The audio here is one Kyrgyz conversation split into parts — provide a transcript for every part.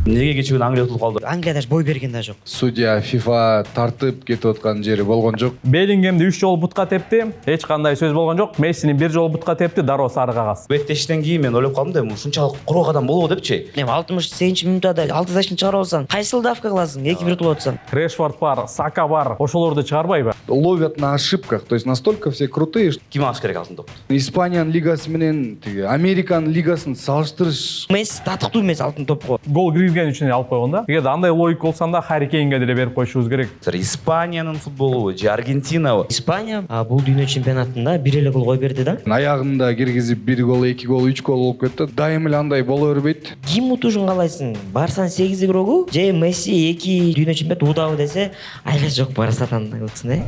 Эмнеге кечүүгүн Англия утулуп калды? Англия даже бой берген да жок. Судья FIFA тартып кетип аткан жери болгон жок. Беллингемди 3 жолу бутка тепти. Эч кандай сөз болгон жок. Мессини 1 жолу бутка тепти, дароо сары кагаз. Беттештен кийин мен ойлоп калдым да, ушунчалык курок адам болобу депчи. Эми 68-мүнөттө 6 ташын чыгарып алсаң, кайсыл давка кыласың? 2-1 утулуп атсаң. Решфорд бар, Сака бар. Ошолорду чыгарбайбы? Ловят на ошибках, то есть настолько все крутые, что Ким алыш керек алтын топду? Испаниян лигасы менен Американ лигасын салыштырыш. Месси татыктуу эмес алтын топко. Гол киргизген үчүн алып койгон да. Эгерде андай логика болсо анда Харри Кейнге деле берип койушубуз керек. Испаниянын футболу же Аргентинабы? Испания бул дүйнө чемпионатында бир эле гол кой берди да. Аягында киргизип 1 гол, 2 гол, 3 гол болуп кетти. Дайым эле андай боло бербейт. Ким утушун каалайсың? Барсанын 8 игрогу же Месси 2 дүйнө чемпионат утабы десе, айла жок Барсатан утсын э.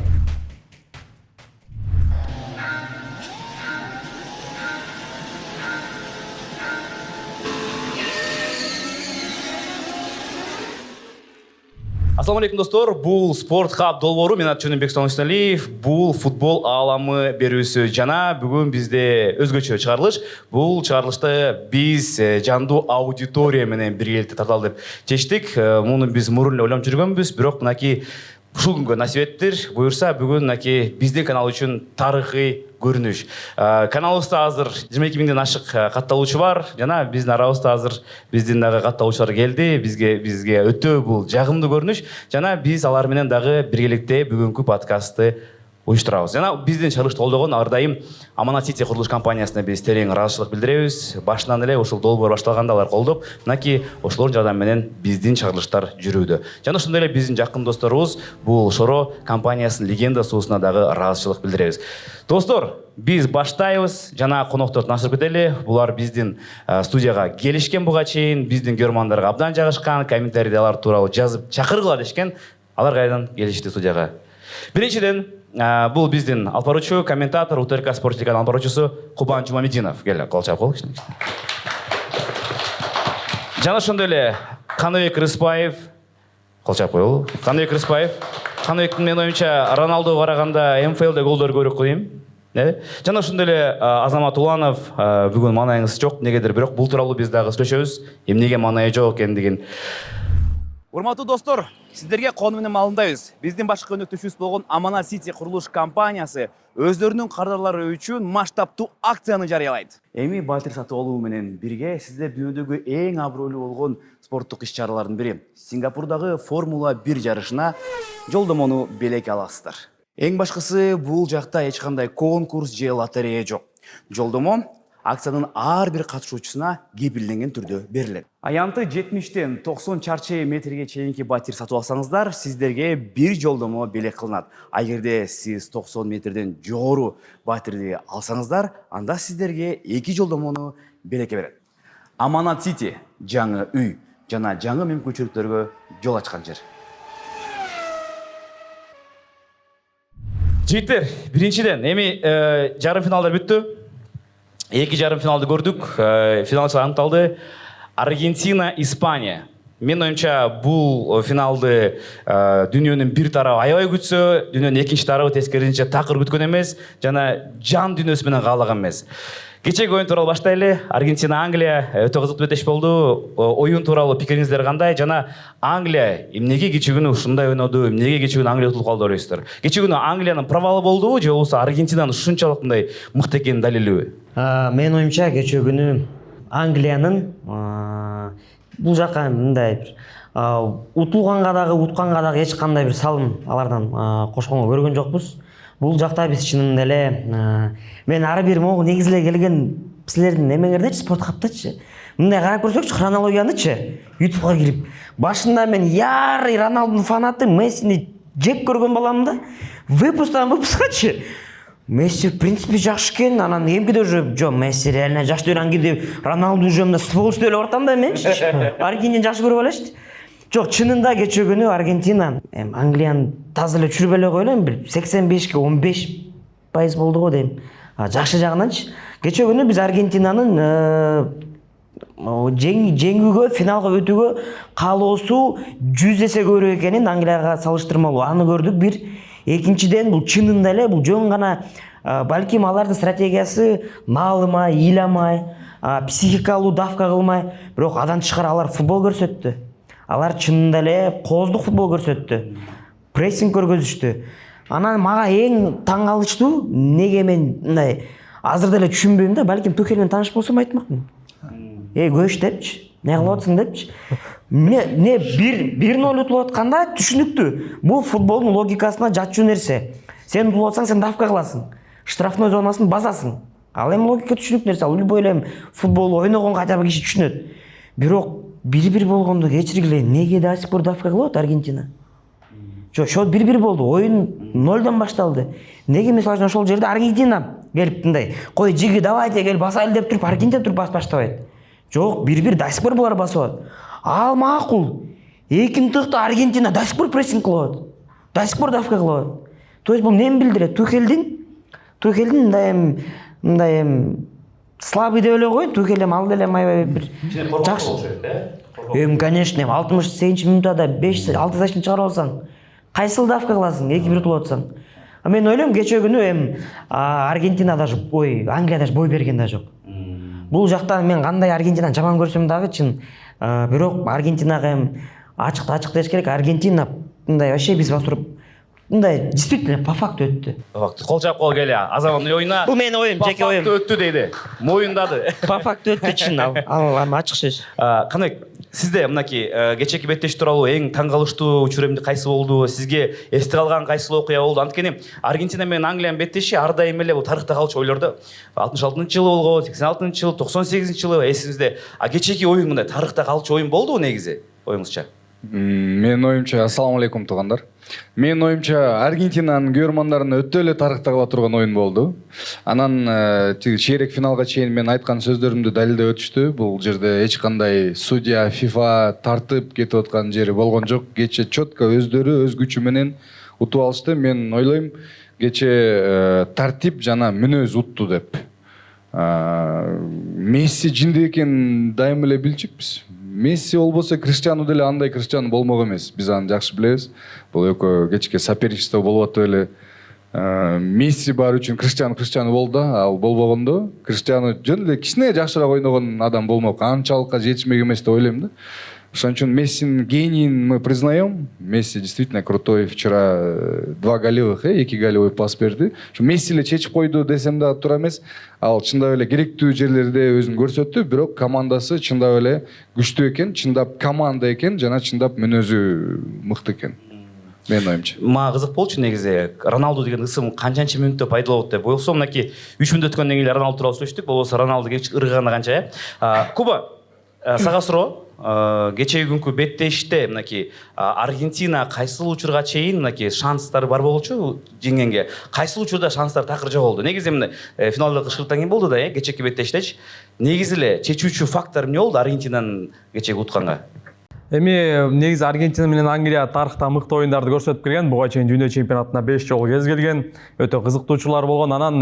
Ассаламу алейкум достор, бул Спорт Хаб долбоору. Мен аты жөнүм Бексон Исналиев. Бул футбол ааламы берүүсү жана бүгүн бизде өзгөчө чыгарылыш. Бул чыгарылышта биз жандуу аудитория менен биргеликте тарталы деп чечтик. Муну биз мурун эле ойлонуп жүргөнбүз, бирок мынакей ушул күнгө насип эттир. Буюрса бүгүн мынакей биздин канал үчүн тарыхый көрүнүш. Каналыбызда азыр 22 миңден ашык катталуучу бар жана биздин арабызда азыр биздин дагы катталуучулар келди. Бизге өтө бул жагымдуу көрүнүш жана биз алар менен дагы биргеликте бүгүнкү подкастты уюштурабыз. Жана биздин чыгарылышты колдогон ар дайым Аманат Сити курулуш компаниясына биз терең ыраазычылык билдиребиз. Башынан эле ушул долбоор башталганда алар колдоп, мынакей ошолордун жардамы менен биздин чыгарылыштар жүрүүдө. Жана ошондой эле биздин жакын досторубуз бул Шоро компаниясынын легендасына дагы ыраазычылык билдиребиз. Достор, биз баштайбыз жана конокторду начырып кетели. Булар биздин студияга келишкен буга чейин, биздин көрөрмандарга абдан жагышкан, комментарийде алар тууралуу жазып чакыргыла дешкен. Алар кайдан келишти студияга. Биринчиден, бул биздин алып баруучу, комментатор, УТРК спорт телеканалынын алып баруучусу Кубан Жумамединов. Кел, кол чап кол. Жана ошондой эле Каныбек Рыспаев. Кол чап коелу. Каныбек Рыспаев. Каныбектин менин оюмча Роналдуга караганда МФЛде голдор көбүрөөк коюм. Жана ошондой эле Азамат Уланов. Бүгүн маанайыңыз жок, негедир, бирок бул тууралуу биз дагы сүйлөшөбүз. Эмнеге маанайы жок экендигин. Урматтуу достор, сиздерге кону менен маалымдайбыз. Биздин башкы өнөктөшүбүз болгон Аманат Сити курулуш компаниясы өздөрүнүн кардарлары үчүн масштабтуу акцияны жарыялайт. Эми батир сатып алуу менен бирге сиздер дүйнөдөгү эң абройлуу болгон спорттук иш-чаралардын бири Сингапурдагы Формула 1 жарышына жолдомону белек аласыздар. Эң башкысы, бул жакта эч кандай конкурс же лотерея жок. Жолдомо акциянын ар бир катышуучусуна кепилденген түрдө берилет. Аянты 70-тен 90 чарчы метрге чейинки батир сатып алсаңыздар, сиздерге бир жолдомо белек кылынат. А эгерде сиз 90 метрден жогору батирди алсаңыздар, анда сиздерге 2 жолдомону белекке берет. Аманат Сити жаңы үй жана жаңы мүмкүнчүлүктөргө жол ачкан жер. Жигиттер, биринчиден эми жарым финалдар бүттү. 2 жарым финалды көрдүк. Финалчылар аныкталды. Аргентина, Испания. Мен оюмча бул финалды дүйнөнүн бир тарабы аябай күтсө, дүйнөнүн экинчи тарабы тескерисинче такыр күткөн эмес жана жан дүйнөсү менен каалаган эмес. Кечеги оюн тууралуу баштайлы. Аргентина, Англия өтө кызыктуу бетеш болду. Оюн тууралуу пикириңиздер кандай? Жана Англия эмнеге кечүүгүнү ушундай ойноду? Эмнеге кечүүгүнү Англия утулуп калды деп ойлойсуздар? Кечүүгүнү Англиянын провалы болдубу же болбосо Аргентинанын ушунчалык мындай мыкты экенин далилдүүбү? Мен оюмча кечүүгүнү Англиянын бул жака мындай утулганга дагы, утканга дагы эч кандай бир салым алардан кошконго көргөн жокпуз. Бул жакта биз чынында эле мен ар бир могу негизи эле келген силердин эмеңердечи, Спорт Хабтачы. Мындай карап көрсөкчү, хронологиянычы YouTubeга кирип, башында мен ярый Роналдунун фанаты, Мессини жек көргөн балам да. Выпусктан выпускачы Месси в принципе жакшы экен, анан эмкиде уже жок, Месси реально жакшы анан кийин Роналду уже мында сволочь деп эле бартам да менчи. Аргентинаны жакшы көрүп алачы. Жок, чынында кечүүгүнү Аргентина Англияны таза эле чүрүп эле коелу, 85-ке 15% болду го дейм. Жакшы жагынанчы. Кечүүгүнү биз Аргентинанын жеңүүгө, финалга өтүүгө каалоосу 100 эсе көбүрөөк экенин Англияга салыштырмалуу аны көрдүк бир. Экинчиден бул чынында эле бул жөн гана балким алардын стратегиясы наалымай, ыйламай, психикалуу давка кылмай, бирок адан тышкары алар футбол көрсөттү. Алар чынында эле кооздук футбол көрсөттү. Прессинг көргөзүштү. Анан мага эң таң калыштуу, неге мен мындай азыр деле түшүнбөйм да, балким Тухель менен тааныш болсом айтмакмын. Көш депчи, не кылып атсың депчи. Не 1-0 утулуп атканда түшүнүктүү. Бул футболдун логикасына жатчу нерсе. Сен утулуп атсаң, сен давка кыласың. Штрафной зонасын басасың. Ал эми логика түшүнүктүү нерсе. Ал любой эле футбол ойногон катя бир киши түшүнөт. Бирок 1-1 болгондо кечиргиле, неге до сих пор давка кылып атат Аргентина? Счет 1-1 болду. Oyun 0'dan башталды. Неге мисалы ошол жерде Аргентина келип мындай, кой жиги давайте кел басайлы деп туруп Аргентина туруп басып баштабайт. Жок, 1-1 до сих пор булар басып атат. Ал макул. Экинчи тыкта Аргентина до сих пор прессинг кылып атат. До сих пор давка кылып атат. То есть бул эмни билдирет? Тухелдин мындай слабый деп эле коеюн. Тухел ал деле аябай бир жакшы. Конечно, 68 минутада 5-6 зачын чыгарып алсаң, кайсыл давка кыласың? 2-1 утулуп атсаң. Мен ойлойм, кече күнү Аргентина даже Англия даже бой берген да жок. Бул жактан мен кандай Аргентинаны жаман көрсөм дагы чын, бирок Аргентинага ачык деш керек. Аргентина мындай вообще биз басып мындай действительно по факту өттү. По факту. Кол чап кол келе. Азаматтын оюна. Бул менин оюм, жеке оюм. По факту өттү дейди. Моюндады. По факту өттү чын ал ачык сөз. Кандай сизде мынакей кечеки беттеш тууралуу эң таң калыштуу учур эмне кайсы болду? Сизге эсте калган кайсыл окуя болду? Анткени Аргентина менен Англиянын беттеши ар дайым эле бул тарыхта калчу ойлордо. 66-жылы болгон, 86-жылы, 98-жылы эсиңизде. Кечеки оюн мындай тарыхта калчу оюн болдубу негизи? Оюңузча? Менин оюмча, ассаламу алейкум туугандар. Менин оюмча Аргентинанын көрөрмандарына өтө эле тарыхта кала турган оюн болду. Анан чейрек финалга чейин мен айткан сөздөрүмдү далилдеп өтүштү. Бул жерде эч кандай судья, FIFA тартып кетип аткан жери болгон жок. Кече четко өздөрү өз күчү менен утуп алышты. Мен ойлойм, кече тартип жана мүнөз утту деп. Месси жинди экен дайым эле билчүкпүз. Месси болбосо Криштиану деле андай Криштиану болмок эмес. Биз аны жакшы билебиз. Бул экөө кечке соперничество болуп атып эле. Месси бар үчүн Криштиану болду, ал болбогондо Криштиану жөн эле кичине жакшыраак ойногон адам болмок. Анчалыкка жетишмек эмес деп ойлойм да. Ошон үчүн Мессинин генийин мы признаем. Месси действительно крутой. Вчера 2 голевых, 2 голевой пас берди. Месси эле чечип койду десем да туура эмес. Ал чындап эле керектүү жерлерде өзүн көрсөттү, бирок командасы чындап эле күчтүү экен, чындап команда экен, жана чындап мүнөзү мыкты экен. Менин оюмча. Мага кызык болчу негизи. Роналду деген ысым канчанчы минутта пайда болот деп. Болсо мынакей 3 мүнөт өткөндөн кийин Роналду тууралуу сүйлөштүк. Болбосо Роналду ыргыганы канча, Куба, сага суроо. Кечеги күнкү беттеште мынакей Аргентина кайсыл учурга чейин мынакей шанстары бар болчу жеңгенге? Кайсыл учурда шанстар такыр жок болду? Негизи эмне финалда кышкырттан кийин болду да, кечеки беттештечи. Негизи эле чечүүчү фактор эмне болду Аргентинанын кечеги утканга? Эми негизи Аргентина менен Англия тарыхта мыкты оюндарды көрсөтүп келген. Буга чейин дүйнө чемпионатына 5 жолу кез келген. Өтө кызыктуучулар болгон. Анан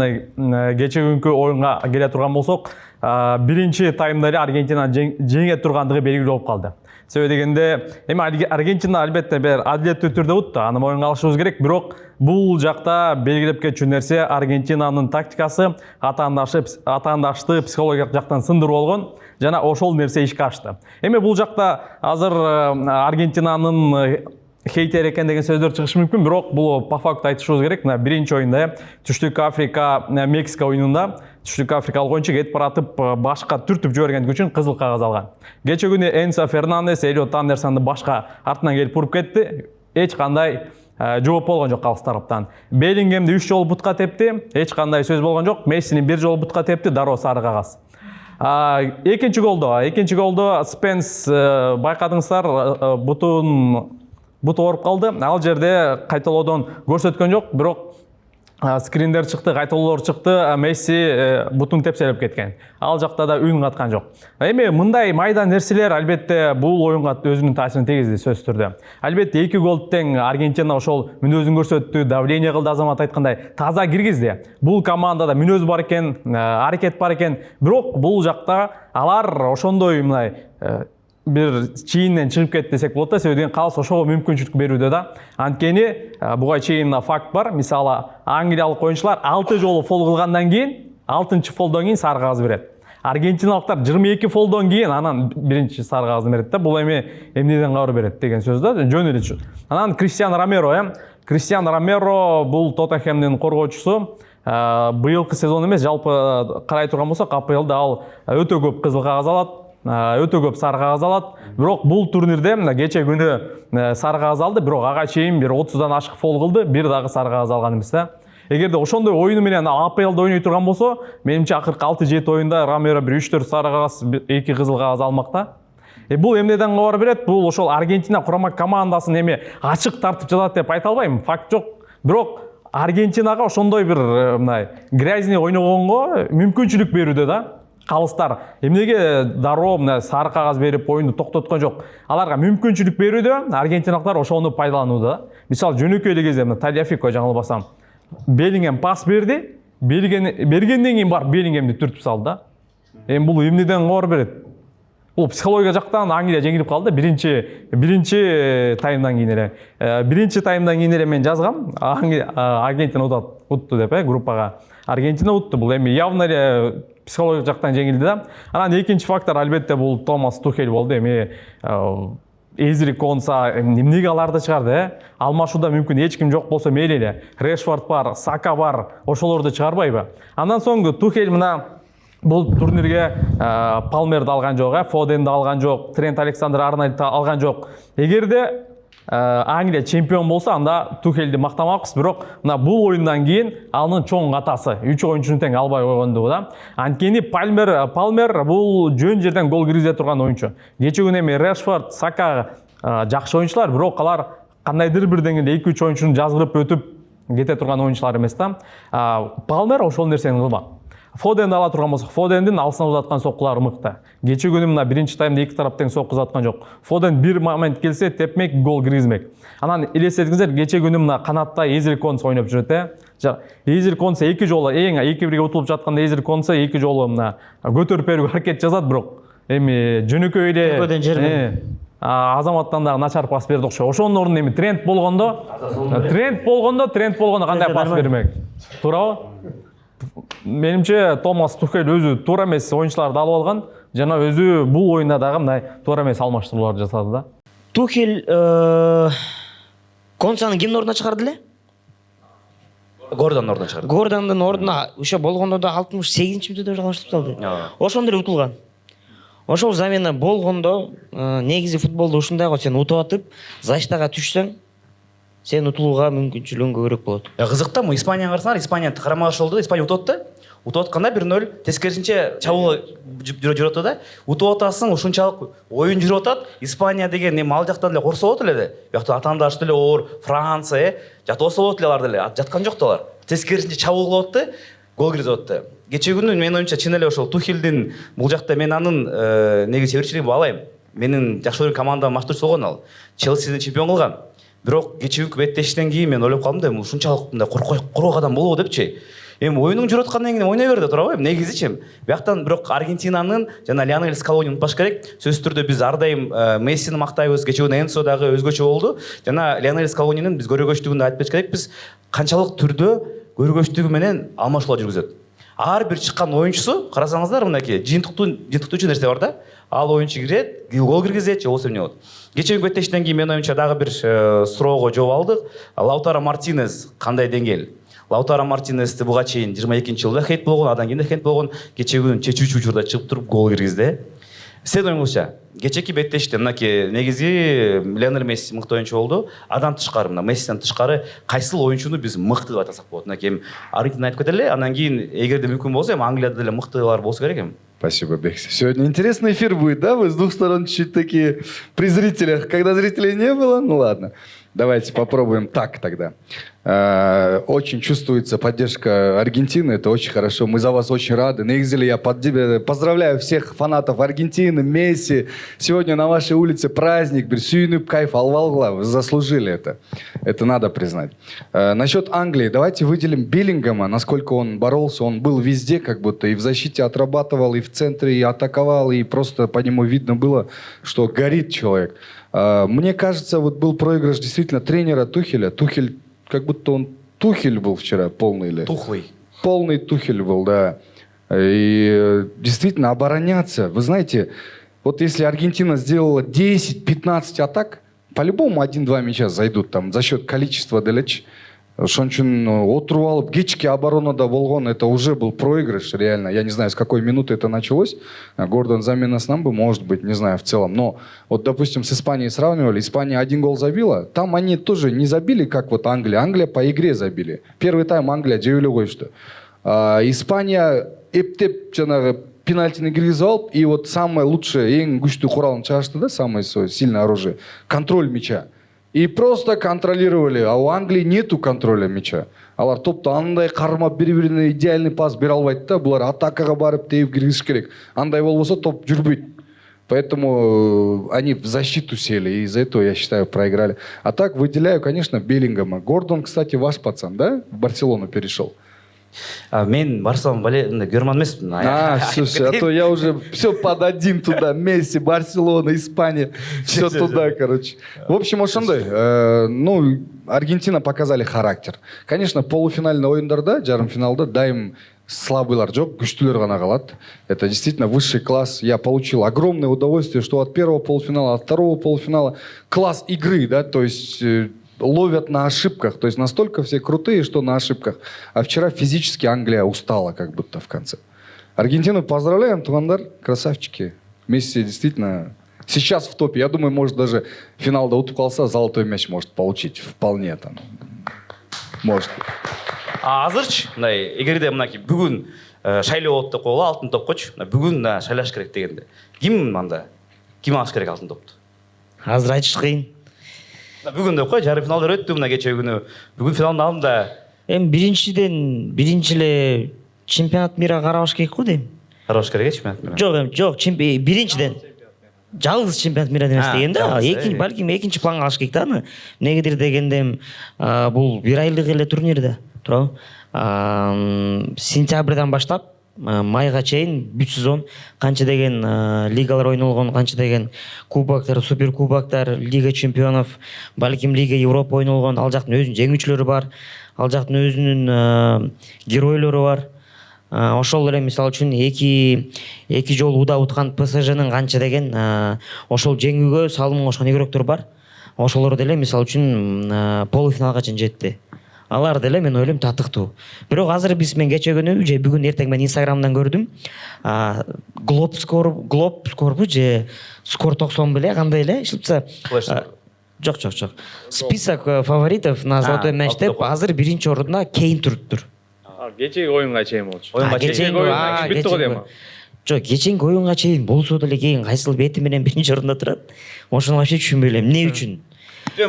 кечеги күнкү оюнга келе турган болсок, биринчи таймда эле Аргентина жеңе тургандыгы белгилүү болуп калды. Себеби дегенде, эми Аргентина албетте бир адилеттүү түрдө утты. Аны моюнга алышыбыз керек, бирок бул жакта белгилеп кетчү нерсе Аргентинанын тактикасы атаандашты психологиялык жактан сындыруу болгон. Жана ошол нерсе ишке ашты. Эми бул жакта азыр Аргентинанын хейтер экен деген сөздөр чыгышы мүмкүн, бирок бул по факту айтышыбыз керек. Мына биринчи оюнда Түштүк Африка Мексика оюнунда Түштүк Африкалык оюнчу кетип баратып башка түртүп жибергендиги үчүн кызыл кагаз алган. Кече күнү Энсо Фернандес, Элиот Андерсонду башка артынан келип уруп кетти. Эч кандай жооп болгон жок калыс тараптан. Беллингемди 3 жолу бутка тепти, эч кандай сөз болгон жок. Мессини 1 жолу бутка тепти, дароо сары кагаз. Экинчи голдо Спенс байкадыңыздар, буту ооруп калды. Ал жерде кайталоодон көрсөткөн жок, бирок скриндер чыкты, кайталоолор чыкты, Месси бутун тепселеп кеткен. Ал жакта да үн каткан жок. Эми мындай майда нерселер албетте бул оюнга өзүнүн таасирин тийгизди сөзсүз түрдө. Албетте 2 гол тең Аргентина ошол мүнөзүн көрсөттү, давление кылды, Азамат айткандай, таза киргизди. Бул командада мүнөз бар экен, аракет бар экен, бирок бул жакта алар ошондой мындай бир чийинен чыгып кетти десек болот да, себеби калыс ошого мүмкүнчүлүк берүүдө да. Анткени буга чейин факт бар. Мисалы, англиялык оюнчулар 6 жолу фол кылгандан кийин, 6-чы фолдон кийин сары кагаз берет. аргентиналықтар 22 фолдон кейін анан биринчи сары кагазды берет да, бул эми эмнеден кабар берет деген сөз да, жөн эле. Анан Криштиану Ромеро, Криштиану Ромеро бул Тоттенхемдин коргоочусу. Быйылкы сезон эмес, жалпы карай турган болсок, АПЛда ал өтө көп кызыл кагаз алат, өтө көп сары кагаз алат. Бирок бул турнирде кече күнү сары кагаз алды, бирок ага чейин бир 30дан ашык фол кылды, бир дагы сары кагаз алган эмес да. Эгерде ошондой ойуну менен АПЛда ойной турган болсо, менимче акыркы 6-7 оюнда Ромеро бир 3-4 сары кагаз, 2 кызыл кагаз алмак да. Бул эмнеден кабар берет? Бул ошол Аргентина курама командасын эми ачык тартып жатат деп айта албайм, факт жок. Бирок Аргентинага ошондой бир мындай грязный ойногонго мүмкүнчүлүк берүүдө да. Калыстар эмнеге дароо мына сары кагаз берип оюнду токтоткон жок. Аларга мүмкүнчүлүк берүүдө Аргентиналыктар ошону пайдаланууда. Мисалы жөнөкөй эле кезде Талиафико жаңылбасам, Беллингем пас берди, бергенден кийин барып Беллингемди түртүп салды да. Эми бул эмнеден кабар берет? Бул психология жактан Англия жеңилип калды биринчи таймдан кийин эле. Биринчи таймдан кийин эле мен жазгам, Аргентина утту деп, группага. Аргентина утту. Бул эми явно эле психология жактан жеңилди да. Анан экинчи фактор албетте бул Томас Тухель болду. Эми Эзри Конса эмнеге аларды чыгарды, алмашууда мүмкүн эч ким жок болсо мейли эле. Решфорд бар, Сака бар, ошолорду чыгарбайбы? Андан соң Тухель мына бул турнирге Палмерди алган жок, Фоденди алган жок, Трент Александр-Арнольдду алган жок. Эгерде Англия чемпион болсо, анда Тухелди мактамакпыз, бирок мына бул оюндан кийин анын чоң катасы 3 оюнчуну тең албай койгондугу да. Анткени Палмер бул жөн жерден гол киргизе турган оюнчу. Кече күнү эми Решфорд, Сака жакшы оюнчулар, бирок алар кандайдыр бир деңгээлде 2-3 оюнчуну жазгырып өтүп кете турган оюнчулар эмес да. Палмер ошол нерсени кылбак. Фоденди ала турган болсок, Фодендин алсына узаткан соккулары мыкты. Кече күнү мына биринчи таймда эки тарап тең сокку узаткан жок. Фоден бир момент келсе тепмек, гол киргизмек. Анан элестетиңиздер, кече күнү мына канатта Эзри Конса ойноп жүрөт, Эзри Конса эки жолу 2-1 утулуп жатканда Эзри Конса эки жолу мына көтөрүп берүүгө аракет жасат, бирок эми жөнөкөй эле Азаматтан дагы начар пас берди окшойт. Ошонун ордуна эми Трент болгондо кандай пас бермек? Туурабы? Менимче Томас Тухель өзү туура эмес оюнчуларды алып алган, жана өзү бул оюнда дагы мындай туура эмес алмаштырууларды жасады да. Тухель Консаны кимдин ордуна чыгарды эле? Гордондун ордуна чыгарды. Гордондун ордуна ошо болгондо да 68-мүнөттө жалгаштырып салды. Ошондо эле утулган. Ошол замена болгондо негизи футболдо ушундай го, сен утуп атып, защитага түшсөң, сен утулууга мүмкүнчүлүгүң көбүрөөк болот. Кызык да, Испанияга карасаңар, Испания карама каршы болду, Испания утуп атты. Утуп атканда 1-0, тескерисинче чабуул жүрөт да. Утуп атасың, ушунчалык оюн жүрүп атат. Испания деген эми ал жактан эле корсобот эле. Бияктан атаандашты эле оор, Франция, жатособот эле алар деле. Жаткан жок да алар. Тескерисинче чабуул кылып атты, гол киргизип атты. Кече күнү менин оюмча чын эле ошол Тухелдин бул жакта мен анын неги себепчилигин баалайм. Менин жакшы көргөн командам маштурчу болгон ал. Челсини чемпион кылган. Бирок кече күнкү беттештен кийин мен ойлоп калдым да, ушунчалык мындай коркок адам болобу депчи. Эми оюнуң жүрүп аткандан кийин ойной берди, туурабы? Негизичи. Бияктан бирок Аргентинанын жана Лионель Скалони унутпаш керек. Сөзсүз түрдө биз ар дайым Мессини мактайбыз, кече күнү Энсо дагы өзгөчө болду. Жана Лионель Скалонинин биз көргөчтүгүндө айтып кетиш керек, биз канчалык түрдө көргөчтүгү менен алмашуулар жүргүзөт. Ар бир чыккан оюнчусу, карасаңыздар, мынакей жыйынтыктоочу нерсе бар да. Ал оюнчу кирет, гол киргизет, же болбосо эмне болот. Кече күнкү беттештен кийин мен оюмча дагы бир суроого жооп алдык. Лаутаро Мартинес кандай деңгээл? Лаутаро Мартинести буга чейин 22-жылда хейт болгон, андан кийин хейт болгон, кече күнү чечүүчү учурда чыгып туруп гол киргизди. Сен оюңузча, кечеки беттеште мынакей негизи Лионель Месси мыкты оюнчу болду. Адан тышкары, мына Мессиден тышкары кайсыл оюнчуну биз мыкты деп айтсак болот? Мынакей Аргентина айтып кетели, андан кийин эгерде мүмкүн болсо, Англияда деле мыктылар болсо керек эми. Спасибо, Бекси. Сегодня интересный эфир будет, да? Вы с двух сторон чуть такие при зрителях. Когда зрителей не было, ну ладно. Давайте попробуем так тогда. Очень чувствуется поддержка Аргентины, это очень хорошо. Мы за вас очень рады. Негизили, я поздравляю всех фанатов Аргентины, Месси. Сегодня на вашей улице праздник, сүйүнүп кайф алвалгла. Вы заслужили это. Это надо признать. Насчет Англии, давайте выделим Беллингема, насколько он боролся. Он был везде, как будто и в защите отрабатывал, и в центре, и атаковал, и просто по нему видно было, что горит человек. Мне кажется, вот был проигрыш действительно тренера Тухеля. Тухель, как будто он Тухель был вчера, полный или... Тухлый. Полный Тухель был, да. И действительно обороняться. Вы знаете, вот если Аргентина сделала 10-15 атак, по-любому 1-2 мяча зайдут там за счет количества делеч. Ошон үчүн отуруп алып кечки оборонада болгон, это уже был проигрыш, реально. Я не знаю, с какой минуты это началось. Гордон заменасынан бы, может быть, не знаю в целом. Но вот, допустим, с Испанией сравнивали. Испания 1 гол забила. Там они тоже не забили, как вот Англия. Англия по игре забили. Первый тайм Англия жебеле койчу. Испания эптеп жанагы пенальтини киргизип алып, и вот самое лучшее, эң күчтүү куралын чыгарды да, самое свое сильное оружие. Контроль мяча. И просто контролировали. А у Англии нету контроля мяча. Алар топто андай кармап бири-бирине идеальный пас бере албайт да. Булар атакага барып тээп киргизиш керек. Андай болбосо топ жүрбөйт. Поэтому они в защиту сели, и из-за этого, я считаю, проиграли. А так выделяю, конечно, Беллингема. Гордон, кстати, ваш пацан, да? В Барселону перешел. Мен Барселона көрмөн эмесмин. Слушай, а то я уже все под один туда. Месси, Барселона, Испания. Все туда, короче. В общем, ошондой. Ну, Аргентина показали характер. Конечно, полуфинальный оюндарда, жарым финалда дайым слабыйлар жок, күчтүүлөр гана калат. Это действительно высший класс. Я получил огромное удовольствие, что от первого полуфинала, от второго полуфинала класс игры, да, то есть ловят на ошибках. То есть настолько все крутые, что на ошибках. А вчера физически Англия устала как будто в конце. Аргентину поздравляем, тугандар, красавчики. Месси действительно сейчас в топе. Я думаю, может даже финалда утуп калса, золотой мяч может получить. Вполне там. Может. Азырчы, мындай эгерде мынакей бүгүн шайлоо болот деп койгула, алтын топкочу. Бүгүн шайлаш керек дегенде. Ким алыш керек алтын топту? Азыр айтыш кыйын. Бүгүн деп кой, жарым финалдар өттү мына кече күнү. Бүгүн финалдын алдында Эми биринчи эле чемпионат мира карабаш керек го дейм. караш керек чемпионат менен. Жок, биринчиден жалгыз чемпионат мира эмес деген да. Балким экинчи планга алыш керек да аны. Эмнегедир дегенде бул 1 айлык эле турнир да. Туурабы? Сентябрдан баштап майга чейин бүт сезон канча деген лигалар ойнолгон, канча деген кубоктор, супер кубоктор, лига чемпионов, балким лига Европа ойнолгон, ал жактын өзүнүн жеңүүчүлөрү бар, ал жактын өзүнүн геройлору бар. Ошол эле мисалы үчүн эки жолу уда уткан ПСЖнын канча деген ошол жеңүүгө салым кошкон игроктор бар. Ошолор деле мисалы үчүн полуфиналга чейин жетти. Алар деле мен ойлойм татыктуу. Бирок азыр мен кече күнү же бүгүн эртең мен Инстаграмдан көрдүм. Глоб скорбу же скор 90 беле кандай эле иштепса. Жок. Список фаворитов на золотой мяч деп азыр биринчи орунда Кейн туруптур. Кечеги оюнга чейин болчу. Бүттү го дейм. Жок, кеченги оюнга чейин болсо деле Кейн кайсыл бети менен биринчи орунда турат. Ошону вообще түшүнбөй элем. Эмне үчүн?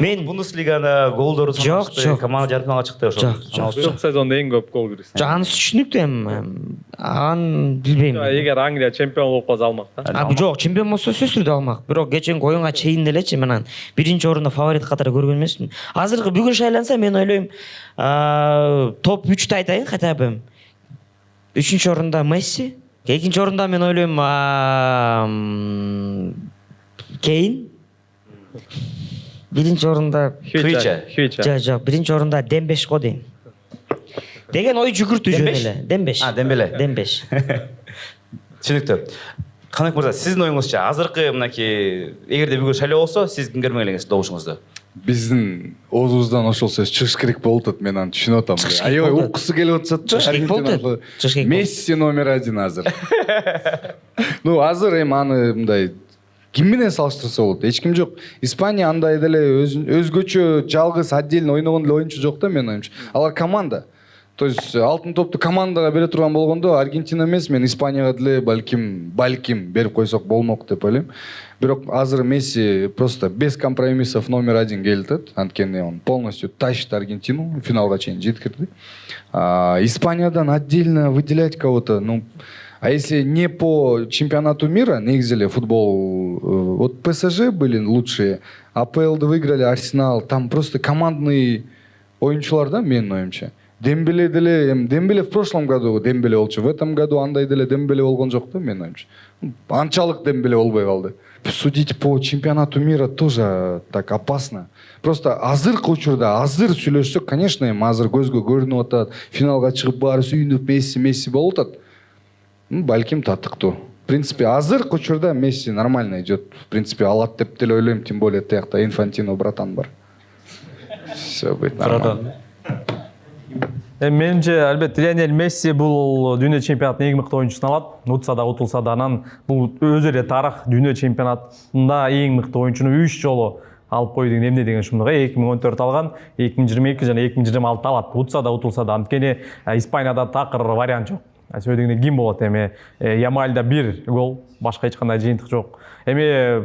Мен Бундеслигада голдору санашты, команда жарым финалга чыкты ошол. Жок, сезондо эң көп гол кирди. Анысы түшүнүктүү эми. Аны билбейм. Эгер Англия чемпион болуп калса алмак да. Жок, чемпион болсо сөзсүз түрдө алмак. Бирок кеченги оюнга чейин делечи менен биринчи орунда фаворит катары көргөн эмесмин. Азыркы бүгүн шайланса мен ойлойм топ 3тү айтайын хотя бы. 3-чү орунда Месси, 2-чи орунда мен ойлойм Кейн. Биринчи орунда Хүйча. Жок, биринчи орунда Дембеш го дейм. Деген ой жүгүртүү жөн эле. Дембеш. Дембеш. Түшүнүктүү. Канат мырза, сиздин оюңузча азыркы мынакей эгерде бүгүн шайлоо болсо, сиз кимге бермек элеңиз добушуңузду? Биздин оозубуздан ошол сөз чыгыш керек болуп атат, мен аны түшүнүп атам. Аябай уккусу келип атышат да. Чыгыш керек болуп атат. Месси номер 1 азыр. Ну, азыр эми аны мындай ким менен салыштырса болот? Эч ким жок. Испания андай деле өзгөчө жалгыз отдельно ойногон деле оюнчу жок да, менин оюмча. Алар команда. То есть алтын топту командага бере турган болгондо Аргентина эмес, мен Испанияга деле балким берип койсок болмок деп ойлойм. Бирок азыр Месси просто без компромиссов номер 1 келтет. Анткени он полностью тащит Аргентину, финалга чейин жеткирди. Испаниядан отдельно выделять кого-то, ну, а если не по чемпионату мира, негизи эле футбол, вот ПСЖ были лучшие, АПЛды выиграли, Арсенал, там просто командный оюнчулар да, менин оюмча. Дембеле деле, Дембеле в прошлом году Дембеле болчу, в этом году андай деле Дембеле болгон жок да, менин оюмча. Анчалык Дембеле болбой калды. Судить по чемпионату мира тоже так опасно. Просто азыркы учурда, азыр сүйлөшсөк, конечно, азыр көзгө көрүнүп атат, финалга чыгып баары сүйүнүп Месси болуп атат. Балким татыктуу. В принципе, азыркы учурда Месси нормально идет. В принципе, алат деп деле ойлойм, тем более тиякта Инфантино братан бар. Все будет нормально. Менимче, албетте Лионель Месси бул дүйнө чемпионатынын эң мыкты оюнчусун алат. Утса да, утулса да, анан бул өзү эле тарых дүйнө чемпионатында эң мыкты оюнчуну 3 жолу алып койду деген эмне деген шумдук. 2014 алган, 2022 жана 2026 алат. Утса да, утулса да. Анткени Испанияда такыр вариант жок. Сөйдөгөндө ким болот эми? Ямальда 1 гол, башка эч кандай жыйынтык жок. Эми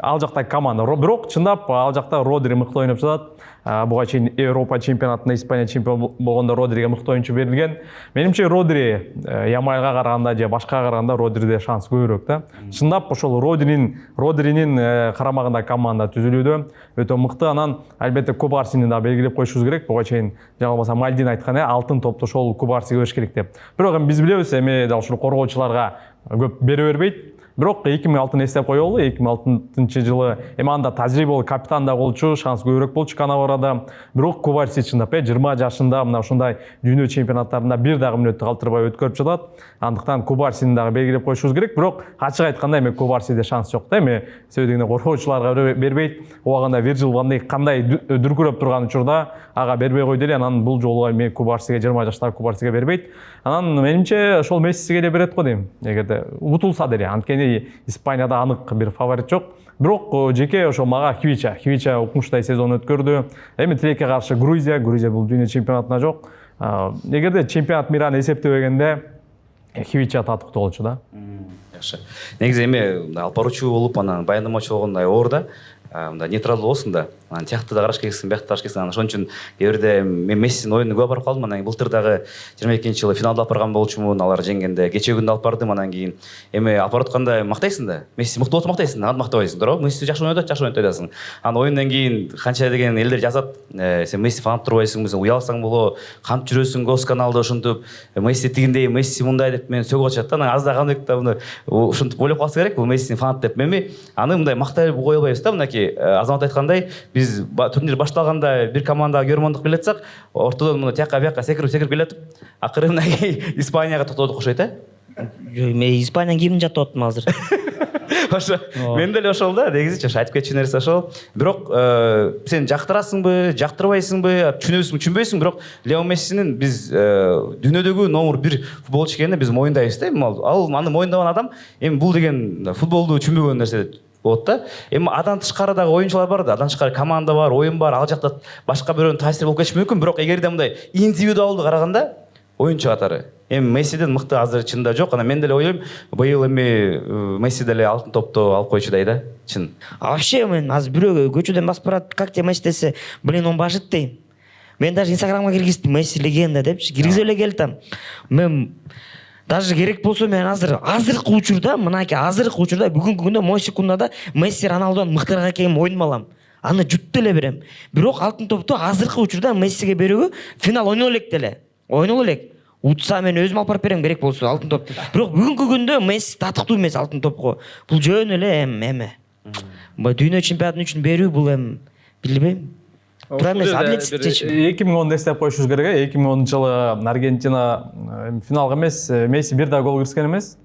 ал жакта команда, бирок чындап ал жакта Родри мыкты ойноп жатат. Буга чейин Европа чемпионатында Испания чемпион болгондо Родриге мыкты оюнчу берилген. Менимче Родри Ямальга караганда же башкага караганда Родриде шанс көбүрөөк да. Чындап ошол Родринин карамагында команда түзүлүүдө өтө мыкты. Анан албетте Кубарсини да белгилеп коюшубуз керек. Буга чейин жаңылбасам Мальдин айткан алтын топту ошол Кубарсиге бериш керек деп. Бирок эми биз билебиз, эми дал ушул коргоочуларга көп бере бербейт. Бирок 2006-ны эстеп коелу. 2006-жылы эми анда тажрыйбалуу капитан да болчу, шанс көбүрөөк болчу Канаварада. Бирок Кубарси чындап 20 жашында мына ушундай дүйнө чемпионаттарында бир дагы мүнөттү калтырбай өткөрүп жатат. Андыктан Кубарсини дагы белгилеп коюшубуз керек. Бирок ачык айтканда эми Кубарсиде шанс жок да. Эми сөйдөгөндө коргоочуларга бербейт. Убагында Виржил ван Дейк кандай дүркүрөп турган учурда ага бербей койду эле. Анан бул жолу эми Кубарсиге 20 жаштагы Кубарсиге бербейт. Анан менимче ошол Мессиге эле берет го дейм. Эгерде утулса деле. Анткени Испанияда анык бир фаворит жок. Бирок жеке ошо мага Хвича укмуштай сезон өткөрдү. Эми тилекке каршы Грузия бул дүйнө чемпионатына жок. Эгерде чемпионат мираны эсептебегенде Хвича татыктуу болчу да. Жакшы. Негизи эми алып баруучу болуп анан баяндамачы болгондой оор да. Мында нейтралдуу болсун да. Анан тиякты да караш келсин, биякты караш келсин. Анан ошон үчүн кээ бирде мен Мессинин оюнуна көп барып калдым. Анан былтыр дагы 22-жылы финалда алып барган болчумун. Алар жеңгенде кечээ күндө алып бардым. Анан кийин эми алып баратканда мактайсың да. Месси мыкты болсо мактайсың, аны мактабайсың, туурабы? Месси жакшы ойнойт атасың. Анан оюндан кийин канча деген элдер жазат. Сен Месси фанат турбайсыңбы, сен уялсаң боло, кантип жүрөсүң госканалда ушинтип, Месси тигиндей, Месси мындай деп мен сөгүп атышат да. Анан азда кандай да муну ушинтип ойлоп калса керек, бул Мессинин фанат деп. Эми аны мындай мактай кое албайбыз да. Мынакей Азамат айткандай, биз турнир башталганда бир командага көрмөндүк беле атсак, ортодон муну тиякка бияка секирип келатып, акыры мынакей Испанияга токтодук окшойт э? Мен Испаниянын кимин жаттап аттым азыр? Ошо мен деле ошол да, негизи айтып кетчү нерсе ошол. Бирок сен жактырасыңбы, жактырбайсыңбы, түшүнөсүңбү, түшүнбөйсүң, бирок Лео Мессинин биз дүйнөдөгү номер 1 футболчу экенин биз моюндайбыз да. Ал аны моюндаган адам эми бул деген футболду түшүнбөгөн нерсе болот да. Эми адан тышкары дагы оюнчулар бар да, адан тышкары команда бар, оюн бар, ал жакта башка бирөөнүн таасири болуп кетиши мүмкүн, бирок эгерде мындай индивидуалдуу караганда оюнчу катары эми Мессиден мыкты азыр чынында жок. Анан мен деле ойлойм, быйыл эми Месси деле алтын топту алып койчудай да, чын. Вообще мен азыр бирөө көчөдөн басып барат, как тебе Месси десе, блин, он башыт дейм. Мен даже Инстаграмга киргиздим, Месси легенда депчи, киргизип эле келдим. Мен даже керек болсо мен азыркы учурда, мынакей азыркы учурда бүгүнкү күндө мой секундада Месси Роналдодон мыктыраак экенин ойнума алам. Аны жутуп эле берем. Бирок алтын топту азыркы учурда Мессиге берүүгө финал ойноло элек деле. Ойноло элек. Утса мен өзүм алып барып берем керек болсо алтын топту. Бирок бүгүнкү күндө Месси татыктуу эмес алтын топко. Бул жөн эле эме. Дүйнө чемпионаты үчүн берүү бул билбейм. Туура эмес, адилетсиз чечим. 2010 эстеп коюшубуз керек. 2010-жылы Аргентина финалга эмес, Месси бир да гол киргизген эмес.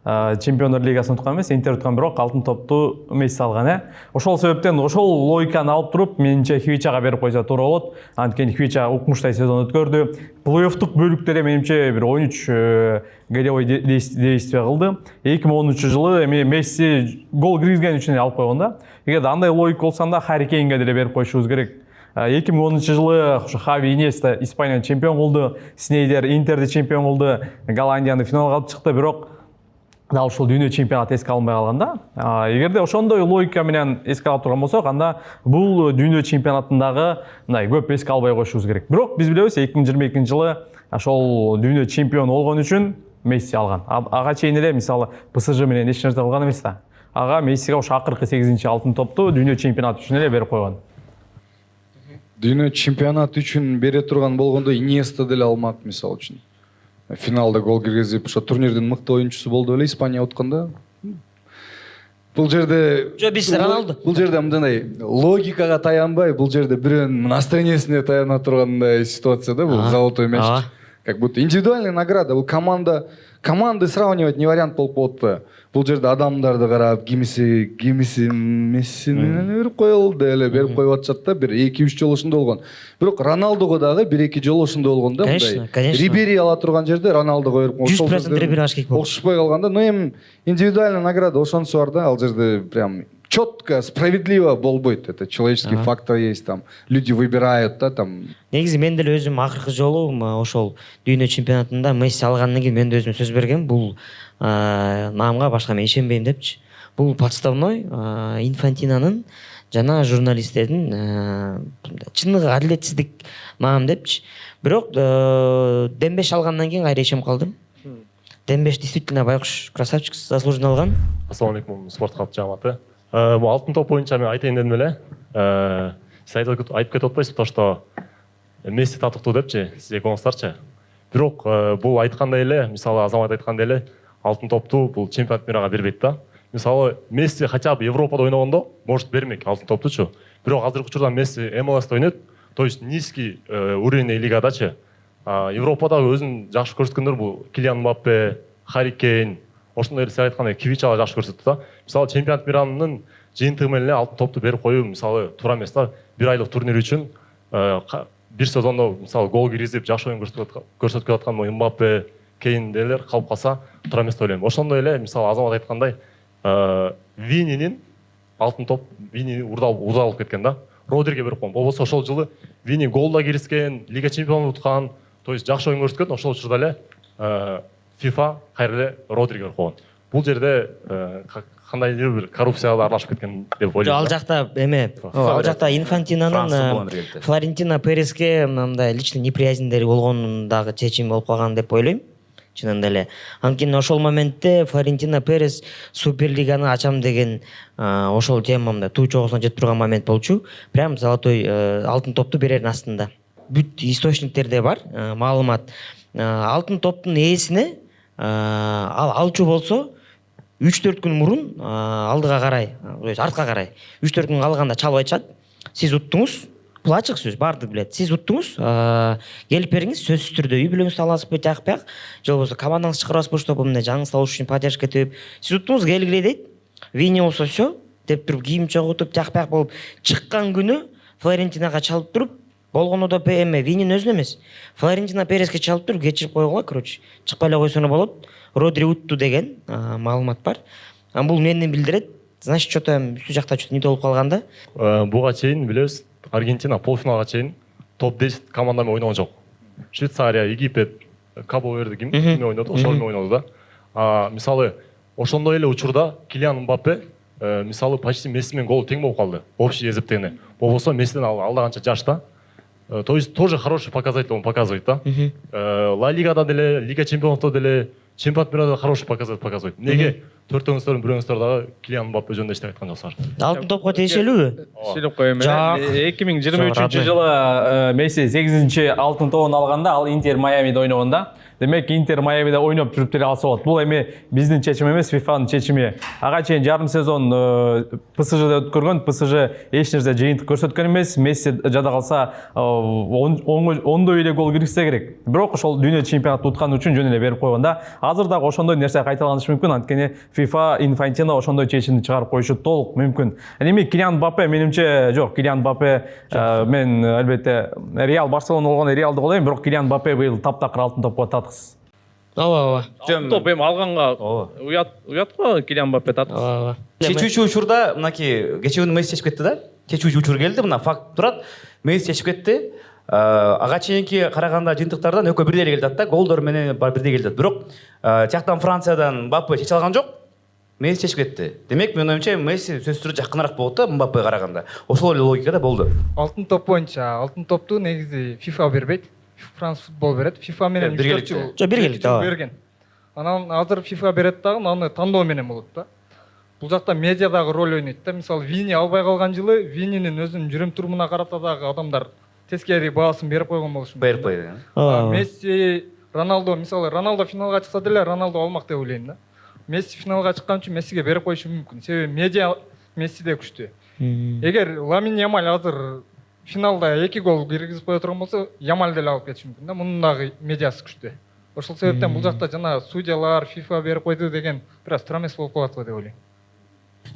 Чемпиондор лигасын уткан эмес, Интер уткан, бирок алтын топту Месси алган. Ошол себептен ошол логиканы алып туруп, менимче Хвичага берип койсо туура болот. Анткени Хвича укмуштай сезон өткөрдү. Плей-оффтук бөлүктөрдө менимче бир 13 голевой действие кылды. 2013-жылы эми Месси гол киргизген үчүн алып койгон да. Эгерде андай логика болсо анда Харри Кейнге деле берип коюшубуз керек. 2010-жылы Хави Иньеста Испанияны чемпион кылды, Снейдер Интерди чемпион кылды, Голландияны финалга алып чыкты, бирок дал ушул дүйнө чемпионаты эске алынбай калган да. Эгерде ошондой логика менен эске алып турган болсок, анда бул дүйнө чемпионатындагы мындай көп эске албай коюшубуз керек. Бирок биз билебиз, 2022-жылы ошол дүйнө чемпион болгон үчүн Месси алган. Ага чейин эле мисалы ПСЖ менен эч нерсе кылган эмес да. Ага Мессиге ошо акыркы 8-чи алтын топту дүйнө чемпионаты үчүн эле берип койгон. Дүйнө чемпионат үчүн бере турган болгондо Иньеста деле алмак, мисалы үчүн. Финалда гол киргизип, ошо турнирдин мыкты оюнчусу болду эле Испания утканда. Бул жерде биз Роналду. Бул жерде мындай логикага таянбай, бул жерде бирөөнүн настроениясине таяна тургандай ситуация да, бул золотой мяч. Как будто индивидуальная награда, бул команда команды сравнивать не вариант болуп калат. Бул жерде адамдарды карап, кимиси Мессини берип коелду эле, берип коюп атышат да, бир 2-3 жолу ошондой болгон. Бирок Роналдого дагы 1-2 жолу ошондой болгон да, Конечно, конечно. Рибери ала турган жерде Роналдого берип 100% Рибери аш керек болду. окшошпой калганда, но эми индивидуальный награда ошонусу бар да, ал жерде прям четко, справедливо болбойт. Это человеческий фактор есть, там люди выбирают, да, там. Негизи мен деле өзүм акыркы жолу ошол дүйнө чемпионатында Месси алгандан кийин мен да өзүм сөз бергем, бул наамга башка мен ишенбейм депчи. Бул подставной Инфантинанын жана журналисттердин чыныгы адилетсиздик наам депчи. Бирок Дембеш алгандан кийин кайра ишенip калдым. Дембеш действительно байкуш красавчик, заслуженно алган. Ассалам алейкум, спорт кап жамааты. Бул алтын топ боюнча мен айтайын дедим эле. Сиз айтып кетип атпайсызбы то, что Месси татыктуу депчи, сиз экөөңүздарчы. Бирок бул айткандай эле, мисалы Азамат айткандай эле, алтын топту бул чемпионат мирага бербейт да. Мисалы Месси хотя бы Европада ойногондо может бермек алтын топтучу. Бирок азыркы учурда Месси МЛС'те ойнойт, то есть низкий уровень лигадачы. Европадагы өзүн жакшы көрсөткөндөр бул Килиан Мбаппе, Харри Кейн, ошондой сиз айткандай Квичала жакшы көрсөттү да. Мисалы чемпионат миранын жыйынтыгы менен эле алтын топту берип коюу мисалы туура эмес да. Бир айлык турнир үчүн бир сезондо мисалы гол киргизип жакшы оюн көрсөткөн аткан Мбаппе, Кейн делер калып калса туура эмес деп ойлойм. Ошондой эле мисалы Азамат айткандай Вининин алтын топ Вини урда алып кеткен да. Родриге берип койгон. Болбосо ошол жылы Вини гол да киргизген, Лига чемпионун уткан, то есть жакшы оюн көрсөткөн, ошол учурда эле FIFA кайра эле Родриге берип койгон. Бул жерде кандайдыр бир коррупцияга аралашып кеткен деп ойлойм. Ал жакта ал жакта Инфантинанын Флорентино Переске мындай личный неприязньдери болгонун дагы чечим болуп калган деп ойлойм. Чынында эле. Анткени ошол моментте Флорентино Перес Суперлиганы ачам деген ошол темамда туу чогусуна жетип турган момент болчу. Прям золотой алтын топту берердин астында. Бүт источниктерде бар маалымат. Алтын топтун ээсине ал алчу болсо 3-4 күн мурун алдыга карай, артка карай 3-4 күн калганда чалып айтышат. Сиз уттуңуз. Бул ачык сөз, баардык билет. Сиз уттуңуз, келип бериңиз, сөзсүз түрдө үй бүлөңүздү аласызбы, жакпак, же болбосо командаңызды чыгарасызбы, чтобы мындай жаңыңызды алыш үчүн поддержка этип. Сиз уттуңуз, келгиле дейт. Вини болсо всё, деп туруп кийим чогултуп, жакпак болуп чыккан күнү Флорентинага чалып туруп, болгону да эме Винин өзүнө эмес. Флорентино Переске чалып туруп кечирип койгула, короче. Чыкпай эле койсоно болот. Родри утту деген маалымат бар. Бул мени билдирет. Значит, что-то үстү жакта что-то не болуп калган да. Буга чейин билебиз, Аргентина полуфиналга чейин топ-10 команда менен ойногон жок. Швейцария, Египет, Кабо Верде ким ойноду, ошол менен ойноду да. Мисалы, ошондой эле учурда Килиан Мбаппе мисалы почти Месси менен гол тең болуп калды. Общий эсептегенде. Болбосо Мессиден алда жаш да. То есть тоже хороший показатель он показывает, да. Ла Лигада деле, Лига чемпионов деле, чемпионат мира хороший показывает. Неге төртөөңүздөр бирөөңүздөр дагы Килиан Мбаппе жөнүндө эчтек айткан жоксуңар. Алтын топко тиешелүүбү? Сүйлөп коеюн мен. 2023 жылы Месси 8-чи алтын тобун алганда, ал Интер Майамиде ойногонда. Демек Интер Майамиде ойноп жүрүп деле алса болот. Бул эми биздин чечим эмес, ФИФАнын чечими. Ага чейин жарым сезон ПСЖде өткөргөн, ПСЖ эч нерсе жыйынтык көрсөткөн эмес. Месси жада калса ондой эле гол киргизсе керек. Бирок ошол дүйнө чемпионатты уткан үчүн жөн эле берип койгонда, азыр дагы ошондой нерсе кайталанышы мүмкүн. Анткени FIFA Инфантино ошондой чечимди чыгарып коюшу толук мүмкүн. Эми Килиан Мбаппе менимче жок, Килиан Мбаппе мен албетте Реал Барселона болгон Реалды колойм, бирок Килиан Мбаппе быйыл таптакыр алтын топко татыксыз. Ооба. Топ эми алганга уят го Килиан Мбаппе татыксыз. Чечүүчү учурда мынакей кечээ күнү Месси чечип кетти да. Чечүүчү учур келди, мына факт турат. Месси чечип кетти. Ага чейинки караганда жыйынтыктардан экөө бирдей эле келди да. Голдор менен бирдей келди. Бирок тияктан Франциядан Мбаппе чече алган жок. Месси чечип кетти. Демек менин оюмча Месси сөзсүз түрдө жакыныраак болот да Мбаппеге караганда. Ошол эле логика да болду. Алтын топ боюнча алтын топту негизи FIFA бербейт. Франс футбол берет. FIFA менен 3-4 жыл. Жок, биргелик да. Берген. Анан азыр FIFA берет дагы, аны тандоо менен болот да. Бул жакта медиа дагы роль ойнойт да. Мисалы, Вини албай калган жылы Вининин өзүнүн жүрүм турумуна карата дагы адамдар тескери баасын берип койгон болушу мүмкүн. Берип койду. Месси, Роналдо, мисалы, Роналдо финалга чыкса деле Роналдо алмак деп ойлойм да. Месси финалга чыккан үчүн Мессиге берип коюшу мүмкүн. Себеби медиа Мессиде күчтүү. Эгер Ламин Ямаль азыр финалда 2 гол киргизип кое турган болсо, Ямаль деле алып кетиши мүмкүн да. Мунун дагы медиасы күчтүү. ошол себептен бул жакта жана судьялар FIFA берип койду деген бир аз туура эмес болуп калат го деп ойлойм.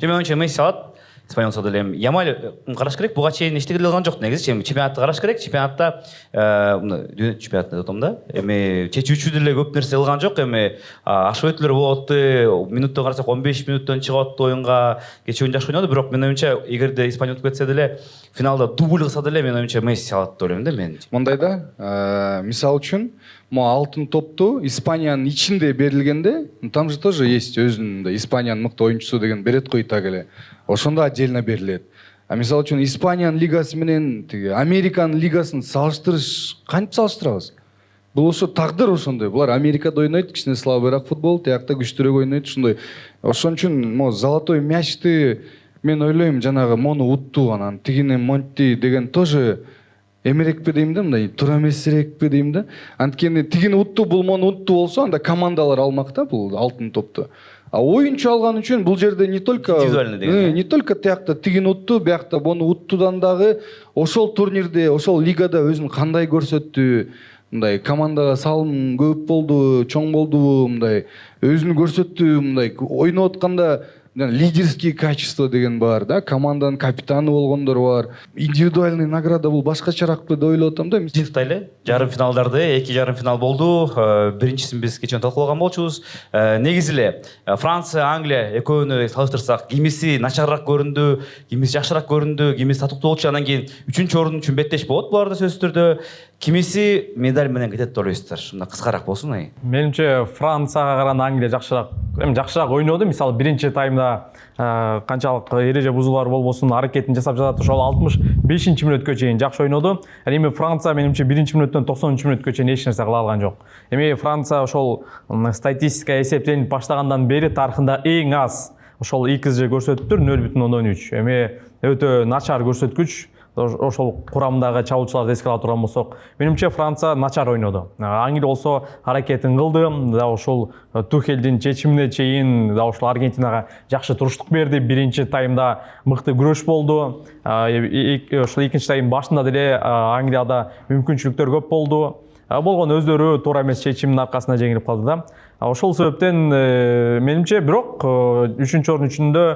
Менин оюмча Месси алат. Испания болсо деле Ямаль караш керек. Буга чейин эчтеке кылган жок негизи. Чемпионатты караш керек. Чемпионатта дүйнө чемпионатты деп атам да. Эми чечүүчү деле көп нерсе кылган жок. Эми ашып өтүүлөр болуп атты. Минуттан карасак 15 минуттан чыгып атты оюнга. Кечээ жакшы ойноду, бирок менин оюмча эгерде Испания утуп кетсе деле финалда дубль кылса деле менин оюмча Месси алат деп ойлойм да мен. Мындай да, мисал үчүн могу алтын топту Испаниянын ичинде берилгенде, там же тоже есть өзүнүн Испаниянын мыкты оюнчусу деген берет го так эле. Ошондо отдельно берилет. А мисал үчүн Испаниянын лигасы менен тиги Американын лигасын салыштырыш кантип салыштырабыз? Бул ошо тагдыр ошондой. Булар Америкада ойнойт, кичине слабыйраак футбол, тиякта күчтүүрөөк ойнойт ошондой. Ошон үчүн могу золотой мячты мен ойлойм жанагы мону утту анан тигини монти деген тоже эмерекпи дейм да, мындай туура эмесирээкпи дейм да. Анткени тигини утту, бул мону утту болсо анда командалар алмак да бул алтын топту. А оюнчу алган үчүн бул жерде не только не только тиякта тигини утту, биякта бону уттудан дагы ошол турнирде, ошол лигада өзүн кандай көрсөттү, мындай командага салым көп болду, чоң болду, мындай өзүн көрсөттү, мындай ойноп атканда лидерский качество деген бар да, команданын капитаны болгондор бар. Индивидуальный награда бул башкачаракпы деп ойлоп атам да. Жыйынтайлы жарым финалдарды, 2 жарым финал болду. Биринчисин биз кечээ талкуулаган болчубуз. Негизи эле Франция, Англия экөөнү салыштырсак, кимиси начарыраак көрүндү, кимиси жакшыраак көрүндү, кимиси татыктуу болчу. Анан кийин 3-орун үчүн беттеш болот буларда сөзсүз түрдө. Кимиси медаль менен кетет деп ойлойсуздар. Мына кыскараак болсун ай. Менимче Францияга караганда Англия жакшыраак, жакшыраак ойноду. Мисалы биринчи таймда канчалык эреже бузуулар болбосун аракетин жасап жатат, ошол 65-мүнөткө чейин жакшы ойноду. Эми Франция менимче 1-мүнөттөн 90-мүнөткө чейин эч нерсе кыла алган жок. Эми Франция ошол статистика эсептелип баштагандан бери тарыхында эң аз ошол XG көрсөтүптүр 0,13. Эми өтө начар көрсөткүч. Ошол курамдагы чабуучуларды эске ала турган болсок, менимче Франция начар ойноду. Англия болсо аракетин кылды, да ошол Тухелдин чечимине чейин да ошол Аргентинага жакшы туруштук берди. Биринчи таймда мыкты күрөш болду. Ошол экинчи тайм башында деле Англияда мүмкүнчүлүктөр көп болду. Болгон өздөрү туура эмес чечимдин аркасында жеңилип калды да. Ошол себептен менимче бирок 3-орун үчүндө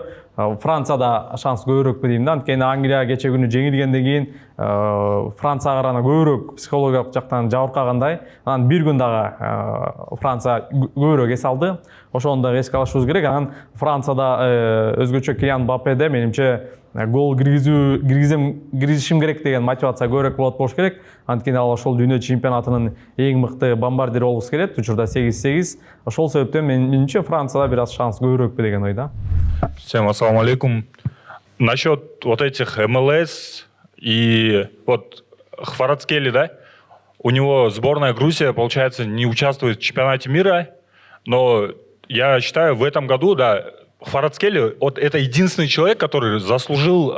Францияда шанс көбүрөөк дейм да. Анткени Англия кече күнү жеңилгенден кийин Францияга караганда көбүрөөк психологиялык жактан жабыркагандай. Анан бир күн дагы Франция көбүрөөк эс алды. Ошону да эске алышыбыз керек. Анан Францияда өзгөчө Килиан Мбаппеде менимче гол киргизишим керек деген мотивация көбүрөөк болуш керек. Анткени ал ошол дүйнө чемпионатынын эң мыкты бомбардир болгусу келет. Учурда 8-8. Ошол себептен менимче Францияда бир аз шанс көбүрөөк деген ойда. Всем ассаламу алейкум. Насчет вот этих МЛС и вот Кварацхелия, да, у него сборная Грузия, получается, не участвует в чемпионате мира, но я считаю, в этом году, да, Кварацхелия, вот это единственный человек, который заслужил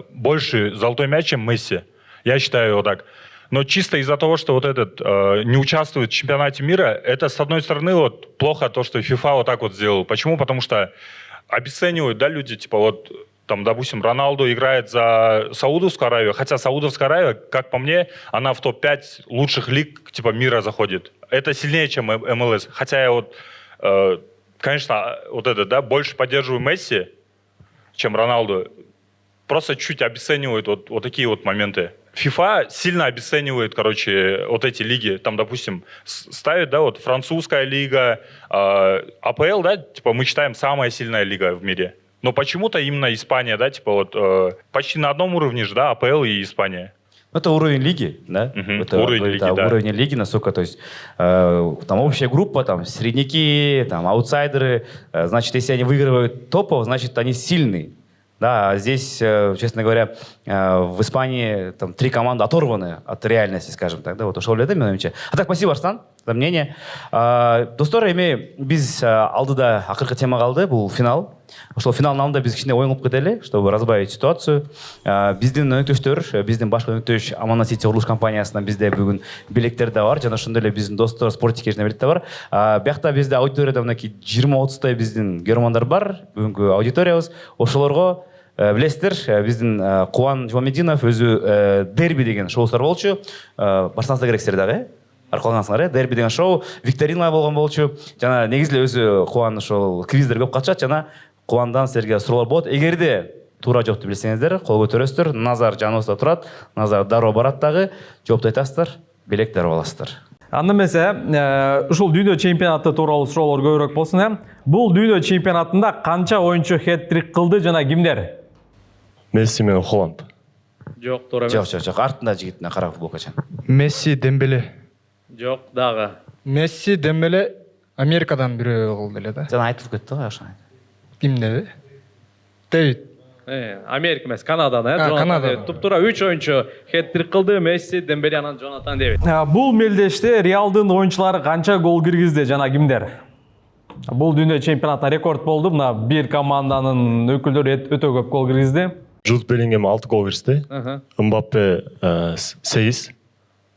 больше золотой мяч, чем Месси. Я считаю его так. Но чисто из-за того, что вот этот не участвует в чемпионате мира, это, с одной стороны, вот плохо то, что FIFA вот так вот сделал. Почему? Потому что обесценивают, да, люди, типа вот, там, допустим, Роналду играет за Саудовскую Аравию, хотя Саудовская Аравия, как по мне, она в топ-5 лучших лиг, типа, мира заходит. Это сильнее, чем МЛС. Хотя я вот, конечно, вот это, да, больше поддерживаю Месси, чем Роналду. Просто чуть обесценивают вот такие вот моменты. FIFA сильно обесценивает, короче, вот эти лиги. Там, допустим, ставит, да, вот французская лига, АПЛ, да, типа мы считаем самая сильная лига в мире. Но почему-то именно Испания, да, типа вот почти на одном уровне же, да, АПЛ и Испания. Это уровень лиги, да? Это уровень лиги, да. Уровень лиги, насколько, то есть там общая группа, там средняки, там аутсайдеры. Значит, если они выигрывают топов, значит, они сильные. Да, здесь, честно говоря, в Испании там 3 команды оторваны от реальности, скажем так. Да, вот ошол эле менимче. А так, спасибо, Арслан, за мнение. Достор, эми биз алдыда акыркы тема калды, бул финал. Ошол финалдын алдында биз кичине оюн кылып кетели, чтобы разбавить ситуацию. Биздин өнөктөштөр, биздин башкы өнөктөш Аманат Сити курулуш компаниясынан бизде бүгүн билеттер да бар, жана ошондой эле биздин достор спортик билет да бар. Биякта бизде аудиторияда мынакей 20-30 биздин көрөрмандар бар, бүгүнкү аудиториябыз. Ошолорго билесиздер, биздин Кубан Жумамединов өзү дерби деген шоусудар болчу. Барсаңыздар керек силер дагы. аркалангансыңар, дерби деген шоу, викторина болгон болчу. Жана негизи эле өзү Кубан ошол квиздер көп катышат, жана Кубандан силерге суроолор болот. Эгерде туура жоопту билсеңиздер, кол көтөрөсүздөр. Назар жаныбызда турат. Назар дароо барат дагы. Жоопту айтасыздар, белек дароо аласыздар. Анда эмесе, ушул дүйнө чемпионаты тууралуу суроолор көбүрөөк болсун. Бул дүйнө чемпионатында канча оюнчу хет-трик кылды жана кимдер? Месси менен Холланд. Жок, туура эмес. Жок. Артында жигитине кара футболкачан. Месси, Дембеле. Жок дагы. Месси, Дембеле Америкадан бирөө кылды эле да. Жана айтылып кетти го ошо. Кимде? Дэвид. Америка эмес, Канадан, Канадан. Туп-туура 3 оюнчу хет-трик кылды, Месси, Дембеле анан Джонатан Дэвид. Бул мелдеште Реалдын оюнчулары канча гол киргизди жана кимдер? Бул дүйнө чемпионатта рекорд болду. Мына бир команданын өкүлдөрү өтө көп гол киргизди. Джуд Беллингем 6 гол киргизди. Мбаппе 8,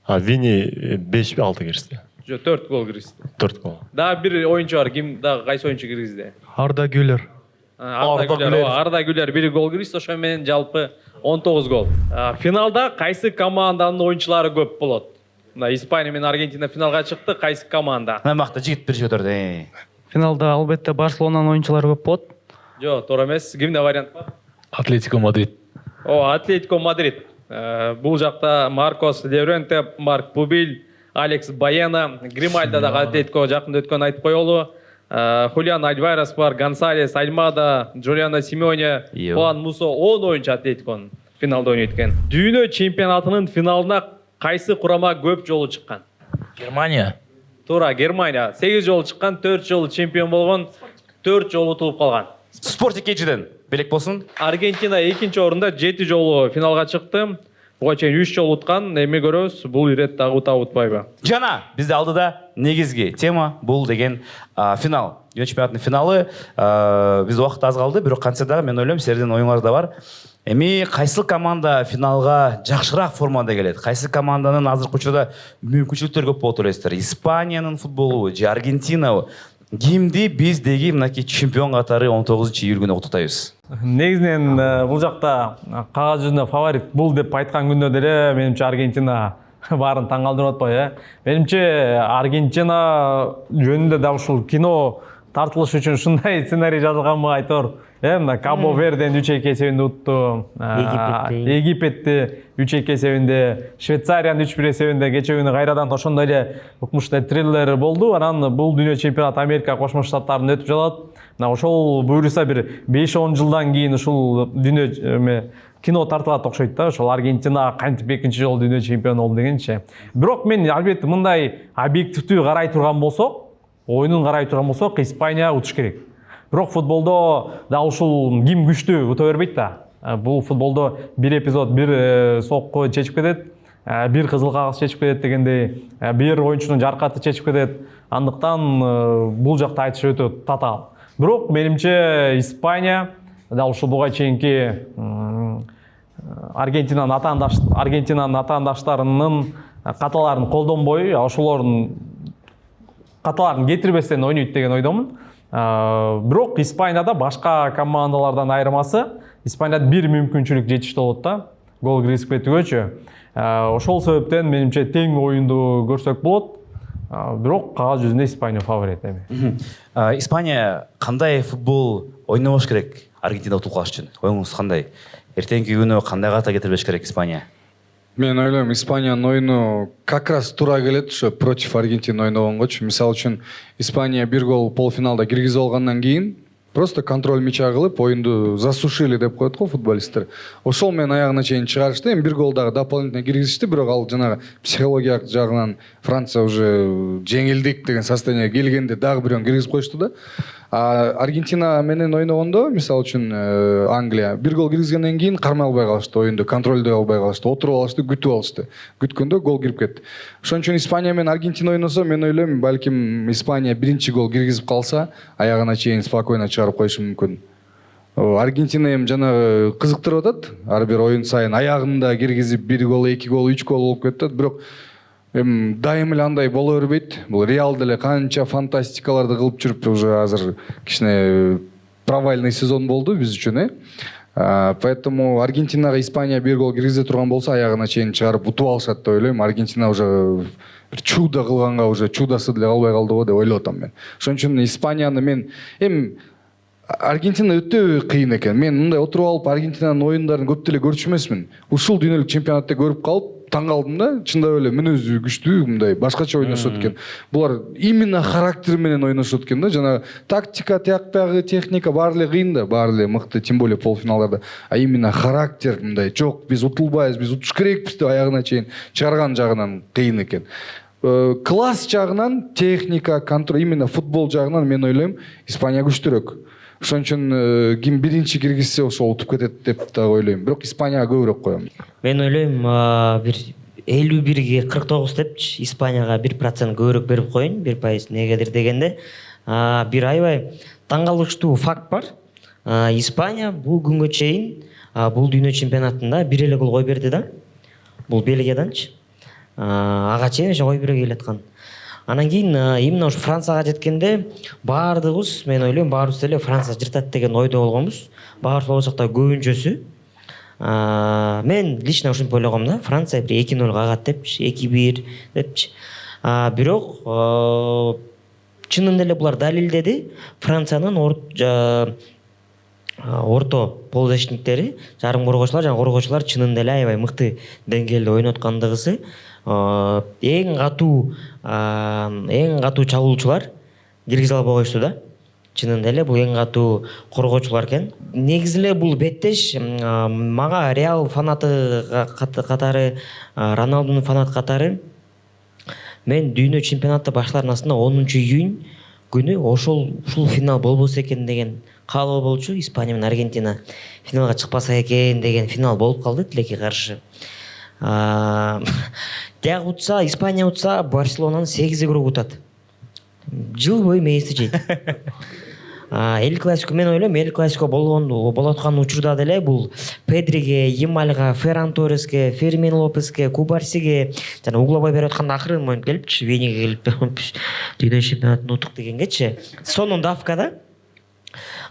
а Вини 5-6 киргизди. 4 гол киргизди. 4 гол. Дагы бир оюнчу бар, ким дагы кайсы оюнчу киргизди? Арда Гюлер. Арда Гүлер 1 гол киргизди, ошо менен жалпы 19 гол. Финалда кайсы команданын оюнчулары көп болот? Мына Испания менен Аргентина финалга чыкты, кайсы команда? Мына бакта жигит бир көтөрдү. Финалда албетте Барселонанын оюнчулары көп болот. Жок, туура эмес. Кимде вариант бар? Атлетико Мадрид. Атлетико Мадрид. Бул жакта Маркос Левренте, Марк Пубиль, Алекс Баяна, Гримальда дагы Атлетико жакында өткөнүн айтып коелу. Хулиан Альварес бар, Гонсалес, Альмада, Джулиано Симеоне, Хуан Мусо 10 оюнчу Атлетиконун финалда ойнойт экен. Дүйнө чемпионатынын финалына кайсы курама көп жолу чыккан? Германия. Туура, Германия 8 жолу чыккан, 4 жолу чемпион болгон, 4 жолу утулуп калган. Спорт экинчиден белек болсун. Аргентина 2-нчи орунда 7 жолу финалга чыкты. Буга чейин 3 жолу уткан. Эми көрөбүз, бул ирет дагы утап утпайбы? Жана бизде алдыда негизги тема бул деген финал. Дүйнө чемпионатынын финалы. Бизде убакыт аз калды, бирок кантсе дагы мен ойлойм силердин оюңар да бар. Эми кайсы команда финалга жакшыраак формада келет? Кайсы команданын азыркы учурда мүмкүнчүлүктөрү көп болот ойлойсуздар? Испаниянын футболу же Аргентинабы? Кимди биз деги мынакей чемпион катары 19-июль күнү куттуктайбыз? Негизинен бул жакта кагаз жүзүндө фаворит бул деп айткан күндө деле менимче Аргентина баарын таң калтырып атпайбы? Менимче Аргентина жөнүндө да ушул кино тартылыш үчүн ушундай сценарий жазылганбы айтор. Мына Кабо Верден 3-2 эсебинде утту. Египетти 3-2 эсебинде, Швейцарияны 3-1 эсебинде кечээ күнү кайрадан ошондой эле укмуштуу триллер болду. Анан бул дүйнө чемпионаты Америка Кошмо Штаттарында өтүп жатат. Мына ошол буюрса бир 5-10 жылдан кийин ушул дүйнө кино тартылат окшойт да. Ошол Аргентина кантип экинчи жолу дүйнө чемпиону болду дегенчи. Бирок мен албетте мындай объективдүү карай турган болсок, оюнун карай турган болсок, Испания утуш керек. Бирок футболдо да ушул ким күчтүү ута бербейт да. Бул футболдо бир эпизод, бир сокку чечип кетет, бир кызыл кагаз чечип кетет дегендей, бир оюнчунун жаркаты чечип кетет. Андыктан бул жакта айтыш өтө татаал. Бирок менимче Испания да ушул буга чейинки Аргентинанын атаандаштарынын каталарын колдонбой, ошолордун каталарын кетирбестен ойнойт деген ойдомун. Бирок Испанияда башка командалардан айырмасы, Испанияда бир мүмкүнчүлүк жетиштүү болот да, гол киргизип кетүүгөчү. Ошол себептен менимче тең оюнду көрсөк болот. Бирок кагаз жүзүндө Испания фаворит эми. Испания кандай футбол ойнобош керек Аргентина утулуп калыш үчүн? Оюңуз кандай? Эртеңки күнү кандай ката кетирбеш керек Испания? Мен ойлойм, Испаниянын оюну как раз туура келет ошо против Аргентина ойногонгочу. Мисалы үчүн Испания бир гол полуфиналда киргизип алгандан кийин просто контроль мяча кылып оюнду засушили деп коет го футболисттер. Ошол менен аягына чейин чыгарышты. Эми бир гол дагы дополнительно киргизишти, бирок ал жанагы психологиялык жагынан Франция уже жеңилдик деген состояниеге келгенде дагы бирөөн киргизип коюшту да. Аргентина менен ойногондо, мисалы үчүн Англия бир гол киргизгенден кийин кармай албай калышты, оюнду контролдой албай калышты, отуруп алышты, күтүп алышты. Күткөндө гол кирип кетти. Ошон үчүн Испания менен Аргентина ойносо, мен ойлойм, балким Испания биринчи гол киргизип калса, аягына чейин спокойно чыгарып коюшу мүмкүн. Аргентина эми жанагы кызыктырып атат, ар бир оюн сайын аягында киргизип бир гол, 2 гол, 3 гол болуп кетет, бирок дайым эле андай боло бербейт. Бул Реал деле канча фантастикаларды кылып жүрүп, уже азыр кичине провальный сезон болду биз үчүн, Поэтому Аргентинага Испания 1 гол киргизе турган болсо аягына чейин чыгарып утуп алышат деп ойлойм. Аргентина уже бир чудо кылганга уже чудосы деле калбай калды го деп ойлоп атам мен. Ошон үчүн Испанияны мен Аргентина өтө кыйын экен. Мен мындай отуруп алып Аргентинанын оюндарын көп деле көрчү эмесмин. Ушул дүйнөлүк чемпионатта көрүп калып таң калдым да. Чындап эле мүнөзү күчтүү, мындай башкача ойношот экен. Булар именно характер менен ойношот экен да. Жана тактика, тиякпагы, техника баары эле кыйын да, баары эле мыкты, тем более полуфиналдарда. А именно характер мындай жок, биз утулбайбыз, биз утуш керекпиз деп аягына чейин чыгарган жагынан кыйын экен. Класс жагынан, техника, контроль, именно футбол жагынан мен ойлойм, Испания күчтүүрөөк. Ошон үчүн ким биринчи киргизсе ошол утуп кетет деп да ойлойм. Бирок Испанияга көбүрөөк коем. Мен ойлойм бир 51-ге 49 депчи, Испанияга 1% көбүрөөк берип коеюн, 1%. Негедир дегенде, бир аябай таң калыштуу факт бар. Испания бул күнгө чейин бул дүйнө чемпионатында 1 эле гол кой берди да. Бул Бельгияданчы. Ага чейин ошо кой бере келаткан. Анан кийин именно ушу Францияга жеткенде баардыгыбыз, мен ойлойм, баарыбыз эле Франция жыртат деген ойдо болгонбуз. Баары сол жакта көбүнчөсү. Мен лично ушинтип ойлогом да, Франция бир 2-0 кагат депчи, 2-1 депчи. Бирок чынында эле булар далилдеди. Франциянын орто полузащитниктери, жарым коргоочулар жана коргоочулар чынында эле аябай мыкты деңгээлде ойноткандыгысы. Эң катуу чабуучулар киргизе албай коюшту да. Чынында эле бул эң катуу коргоочулар экен. Негизи эле бул беттеш мага Реал фанаты катары, Роналдунун фанаты катары мен дүйнө чемпионаты башларынын астында 10-июнь күнү ушул финал болбосо экен деген каалоо болчу. Испания менен Аргентина финалга чыкпаса экен деген финал болуп калды, тилекке каршы. Тияк утса, Испания утса, Барселонанын 8 игрок утат. Жыл бою мээси жейт. Эл классико, мен ойлойм, эл классико болоткан учурда деле бул Педриге, Ямальга, Ферран Торреске, Фермин Лопеске, Кубарсиге жана угловой берип атканда акырын моюнуп келипчи, Вениге келип дүйнө чемпионатын утук дегенгечи. Сонун давкада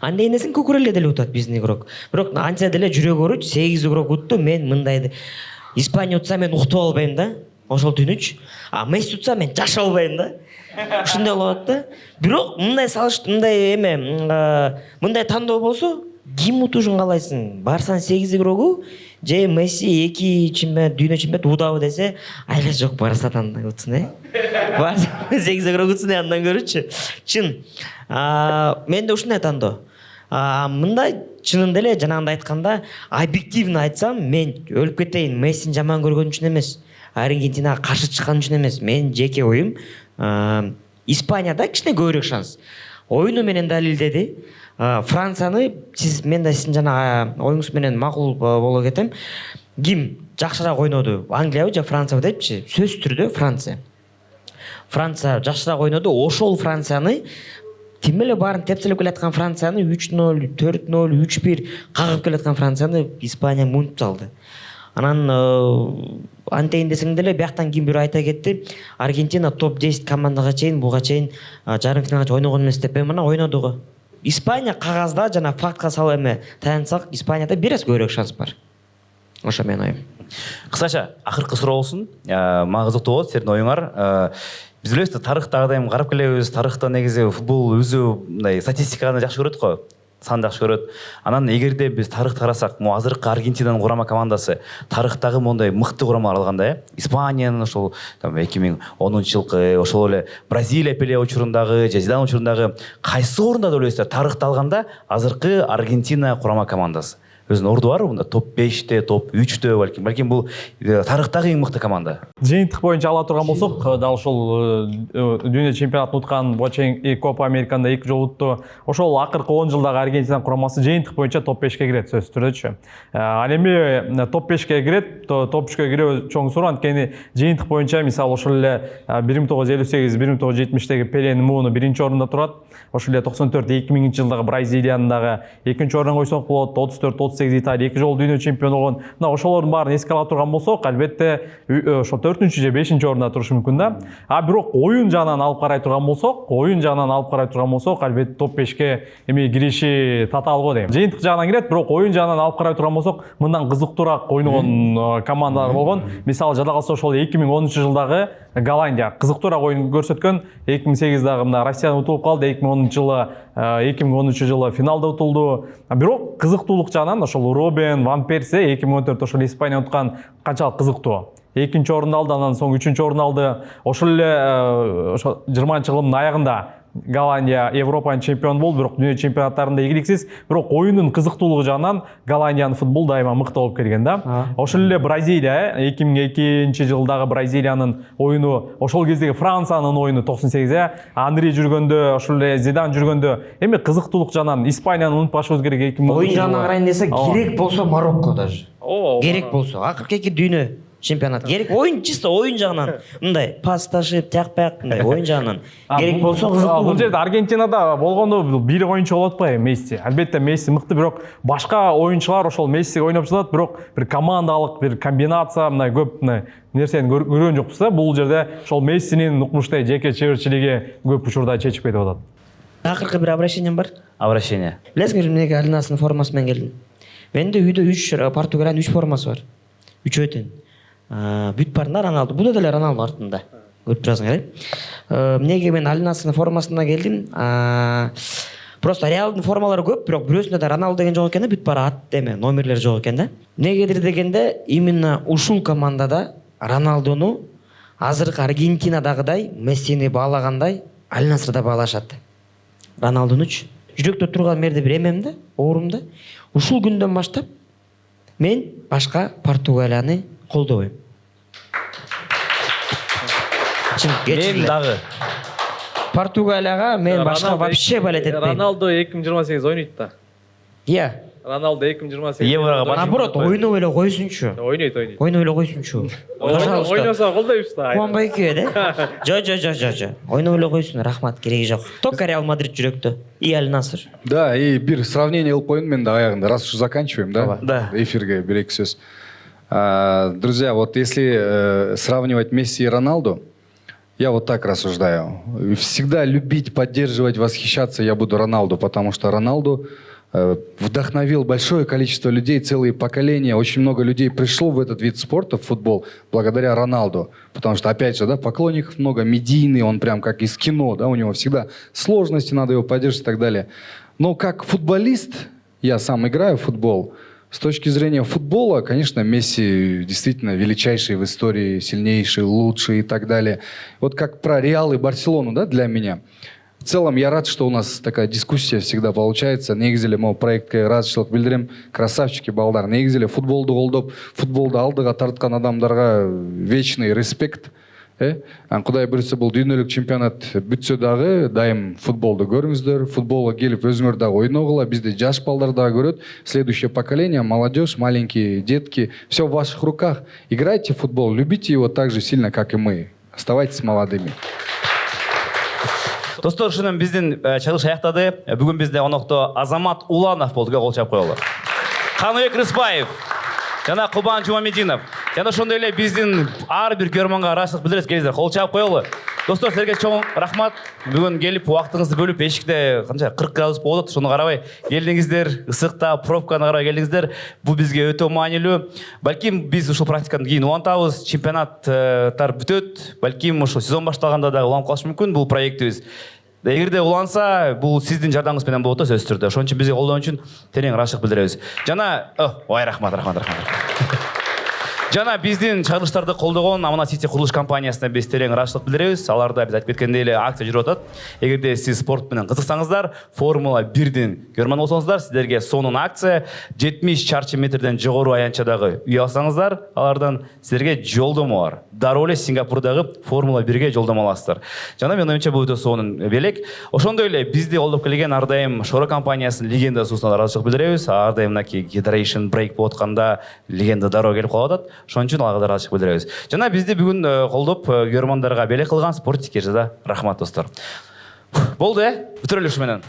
андейнесин Кукурелле деле утат биздин игрок. Бирок анча деле жүрөгү ооруч, 8 игрок утту. Мен мындай Испания утса мен уктуп албайм да. Ошол түнүч. Месси утса мен жашап албайм да. Ушундай болот да. Бирок мындай мындай тандоо болсо, ким утушун каалайсың? Барсанын 8 игрогу же Месси 2 чемпионат, дүйнө чемпионат удабы десе, айла жок, Барса тандай утсын, Барса 8 игрок утсын, андан көрүчү. Чын. Менде ушундай тандоо. Мындай чынында эле жанагындай айтканда, объективно айтсам, мен өлүп кетейин, Мессини жаман көргөн үчүн эмес, Аргентинага каршы чыккан үчүн эмес. Мен жеке оюм, Испанияда кичине көбүрөөк шанс. Оюну менен далилдеди. Францияны мен да сиздин жана оюңуз менен макул боло кетем. Ким жакшыраак ойноду? Англиябы же Франциябы депчи? Сөзсүз түрдө Франция. Франция жакшыраак ойноду. Ошол Францияны тим эле баарын тепселеп келаткан Францияны 3-0, 4-0, 3-1 кагып келаткан Францияны Испания мунтуп салды. Анан антейин десең деле бияктан ким бирөө айта кетти, Аргентина топ-10 командага чейин, буга чейин жарым финалга ойногон эмес деп, мына ойноду го. Испания кагазда жана фактка салып таянсак, Испанияда бир аз көбүрөөк шанс бар. Ошо менин оюм. Кысача акыркы суроо болсун. Мага кызыктуу болот силердин оюңар. Биз билебиз, тарыхта дайым карап келебиз. Тарыхта негизи футбол өзү мындай статистиканы жакшы көрөт го. Сан жакшы көрөт. Анан эгерде биз тарыхты карасак, азыркы Аргентинанын курама командасы тарыхтагы мондай мыкты курамалар алганда, Испаниянын ошол 2010-жылкы, ошол эле Бразилия Пеле учурундагы, Зидан учурундагы кайсы орунда деп ойлойсуздар? Тарыхты алганда азыркы Аргентина курама командасы өзүнүн орду барбы? Мында топ-5те, топ-3те балким бул тарыхтагы эң мыкты команда. Жыйынтык боюнча ала турган болсок, дал ошол дүйнө чемпионатын уткан, буга чейин Копа Американда 2 жолу утту. Ошол акыркы 10 жылдагы Аргентина курамасы жыйынтык боюнча топ-5ке кирет, сөзсүз түрдөчү. Ал эми топ-5ке кирет, топ-3кө кирүү чоң суроо, анткени жыйынтык боюнча мисалы ошол эле 1958-1970-теги Пеленин мууну 1-орунда турат. Ошол эле 94-2000-жылдагы Бразилиянын дагы 2-орунга койсок болот, 34-38 98 Италия 2 жолу дүйнө чемпиону болгон. Мына ошолордун баарын эске ала турган болсок, албетте ошо 4-чү же 5-чи орунда турушу мүмкүн да. А бирок оюн жагынан алып карай турган болсок, албетте топ 5ке эми кириши татаал го дейм. Жыйынтык жагынан кирет, бирок оюн жагынан алып карай турган болсок, мындан кызыктуураак ойногон командалар болгон. Мисалы жада калса ошол 2013-жылдагы Голландия кызыктуураак оюн көрсөткөн. 2008-дагы мына Россиядан утулуп калды, 2013-жылы финалда утулду. Бирок кызыктуулук жагынан ошол Робен, Ван Перси 2014 ошол Испания уткан канчалык кызыктуу. 2-чи орунду алды, андан соң 3-чү орунду алды. Ошол эле ошо 20-жылдын аягында Голландия Европанын чемпиону болду, бирок дүйнө чемпионаттарында ийгиликсиз. Бирок оюндун кызыктуулугу жагынан Голландиянын футбол дайыма мыкты болуп келген да. Ошол эле Бразилия 2002-жылдагы Бразилиянын оюну, ошол кездеги Франциянын оюну 98, Анри жүргөндө, ошол эле Зидан жүргөндө эми кызыктуулук жагынан Испанияны унутпашыбыз керек. Оюн жагынан карайын десе, керек болсо Марокко даже. Керек болсо, акыркы дүйнө чемпионат керек. Оюн чисто оюн жагынан мындай пас ташып, тякпак мындай оюн жагынан керек болсо кызыктуу. Бул жерде Аргентинада болгондо бир оюнчу болот атпайбы, Месси. Албетте Месси мыкты, бирок башка оюнчулар ошол Мессиге ойноп жатат, бирок бир командалык, бир комбинация, мындай көп нерсени көргөн жокпуз да. Бул жерде ошол Мессинин укмуштай жеке чеберчилиги көп учурда чечип кетип атат. Акыркы бир обращением бар. Обращение. Билесиңерби, эмнеге Алинасынын формасы менен келдим? Менде үйдө 3 Португалиянын 3 формасы бар. 3 өтөн. Бүт барында Роналду. Буда деле Роналду артында. Көрүп турасыңар, эмнеге мен Алинасынын формасына келдим? Просто Реалдын формалары көп, бирок бирөөсүндө да Роналду деген жок экен да, бүт бара ат деме, номерлер жок экен да. Эмнегедир дегенде, именно ушул командада Роналдуну азыркы Аргентинадагыдай Мессини баалагандай Алинасырда баалашат. Роналдунучу жүрөктө турган мерде бир эмем да, оорумда. Ушул күндөн баштап мен башка Португалияны колдобойм. Мен дагы Португалияга мен башка вообще болет этпейм. Роналду 2028 ойнойт да. Иә. Роналду 2028 Еврого бар. Наоборот, ойноп эле койсунчу. ойнойт. Ойноп эле койсунчу. Пожалуйста. Ойносо колдойбуз да. Кубанбай экөө да? Жо. Ойноп эле койсун, рахмат, кереги жок. Только Реал Мадрид жүрөктө. И Аль Наср. Да, и бир сравнение кылып коеюн мен да аягында, раз уж заканчиваем, да? Да. Эфирге бир эки сөз. Друзья, вот если сравнивать Месси и Роналду, я вот так рассуждаю. Всегда любить, поддерживать, восхищаться я буду Роналду, потому что Роналду вдохновил большое количество людей, целые поколения. Очень много людей пришло в этот вид спорта, в футбол, благодаря Роналду. Потому что, опять же, да, поклонников много, медийный, он прям как из кино, да, у него всегда сложности, надо его поддерживать и так далее. Но как футболист, я сам играю в футбол, с точки зрения футбола, конечно, Месси действительно величайший в истории, сильнейший, лучший и так далее. Вот как про Реал и Барселону, да, для меня. В целом, я рад, что у нас такая дискуссия всегда получается. Негізілі мол проектке разышылық білдірем. Красавчики, балдар. Негізілі футболды қолдап, футболды алдыға тартқан адамдарға вечный респект. Құдай бүрсе бұл дүйнөлүк чемпионат бүтсө дагы дайым футболду көрүңүздөр, футболго келип өзүңөр дагы ойногула, бизди жаш балдар дагы көрөт. Следующее поколение, молодежь, маленькие детки, все в ваших руках. Играйте в футбол, любите его так же сильно, как и мы. Оставайтесь молодыми. Достор, ушунун биздин чыгыш аяктады. Бүгүн бизде конокто Азамат Уланов болду. Кол чап коелу. Каныбек Рыспаев жана Кубан Жумамединов. Жана ошондой эле биздин ар бир көрөрманга ыраазычылык билдиребиз. Келиңиздер, кол чап коелу. Достор, силерге чоң рахмат. Бүгүн келип убактыңызды бөлүп, эшикте канча 40 градус болот, ошону карабай келдиңиздер, ысыкта, пробканы карабай келдиңиздер. Бул бизге өтө маанилүү. Балким биз ушул практикадан кийин улантабыз, чемпионаттар бүтөт. Балким ошо сезон башталганда да уланып калышы мүмкүн бул проектибиз. Эгерде уланса, бул сиздин жардамыңыз менен болот да, сөзсүз түрдө. Ошон үчүн бизге колдоо үчүн терең ыраазычылык билдиребиз. Жана, ой, рахмат. Жана биздин чыгарылыштарды колдогон Аманат Сити курулуш компаниясына биз терең ыраазычылык билдиребиз. Аларда биз айтып кеткендей эле акция жүрүп атат. Эгерде сиз спорт менен кызыксаңыздар, Формула 1дин көрмөн болсоңуздар, сиздерге сонун акция 70 чарчы метрден жогору аянтчадагы үй алсаңыздар, алардан сиздерге жолдомо бар. Дароо эле Сингапурдагы Формула 1ге жолдомо аласыздар. Жана мен оюмча бул өтө сонун белек. Ошондой эле бизди колдоп келген ар дайым Шоро компаниясынын легендасына ыраазычылык билдиребиз. Ар дайым мынакей Hydration Break болуп атканда легенда дароо келип калып атат. Ошон үчүн аларга ыраазычылык билдиребиз. Жана бизди бүгүн колдоп көрөрмандарга белек кылган спорттикке да рахмат достор. Болду, бүтүрөлүш менен.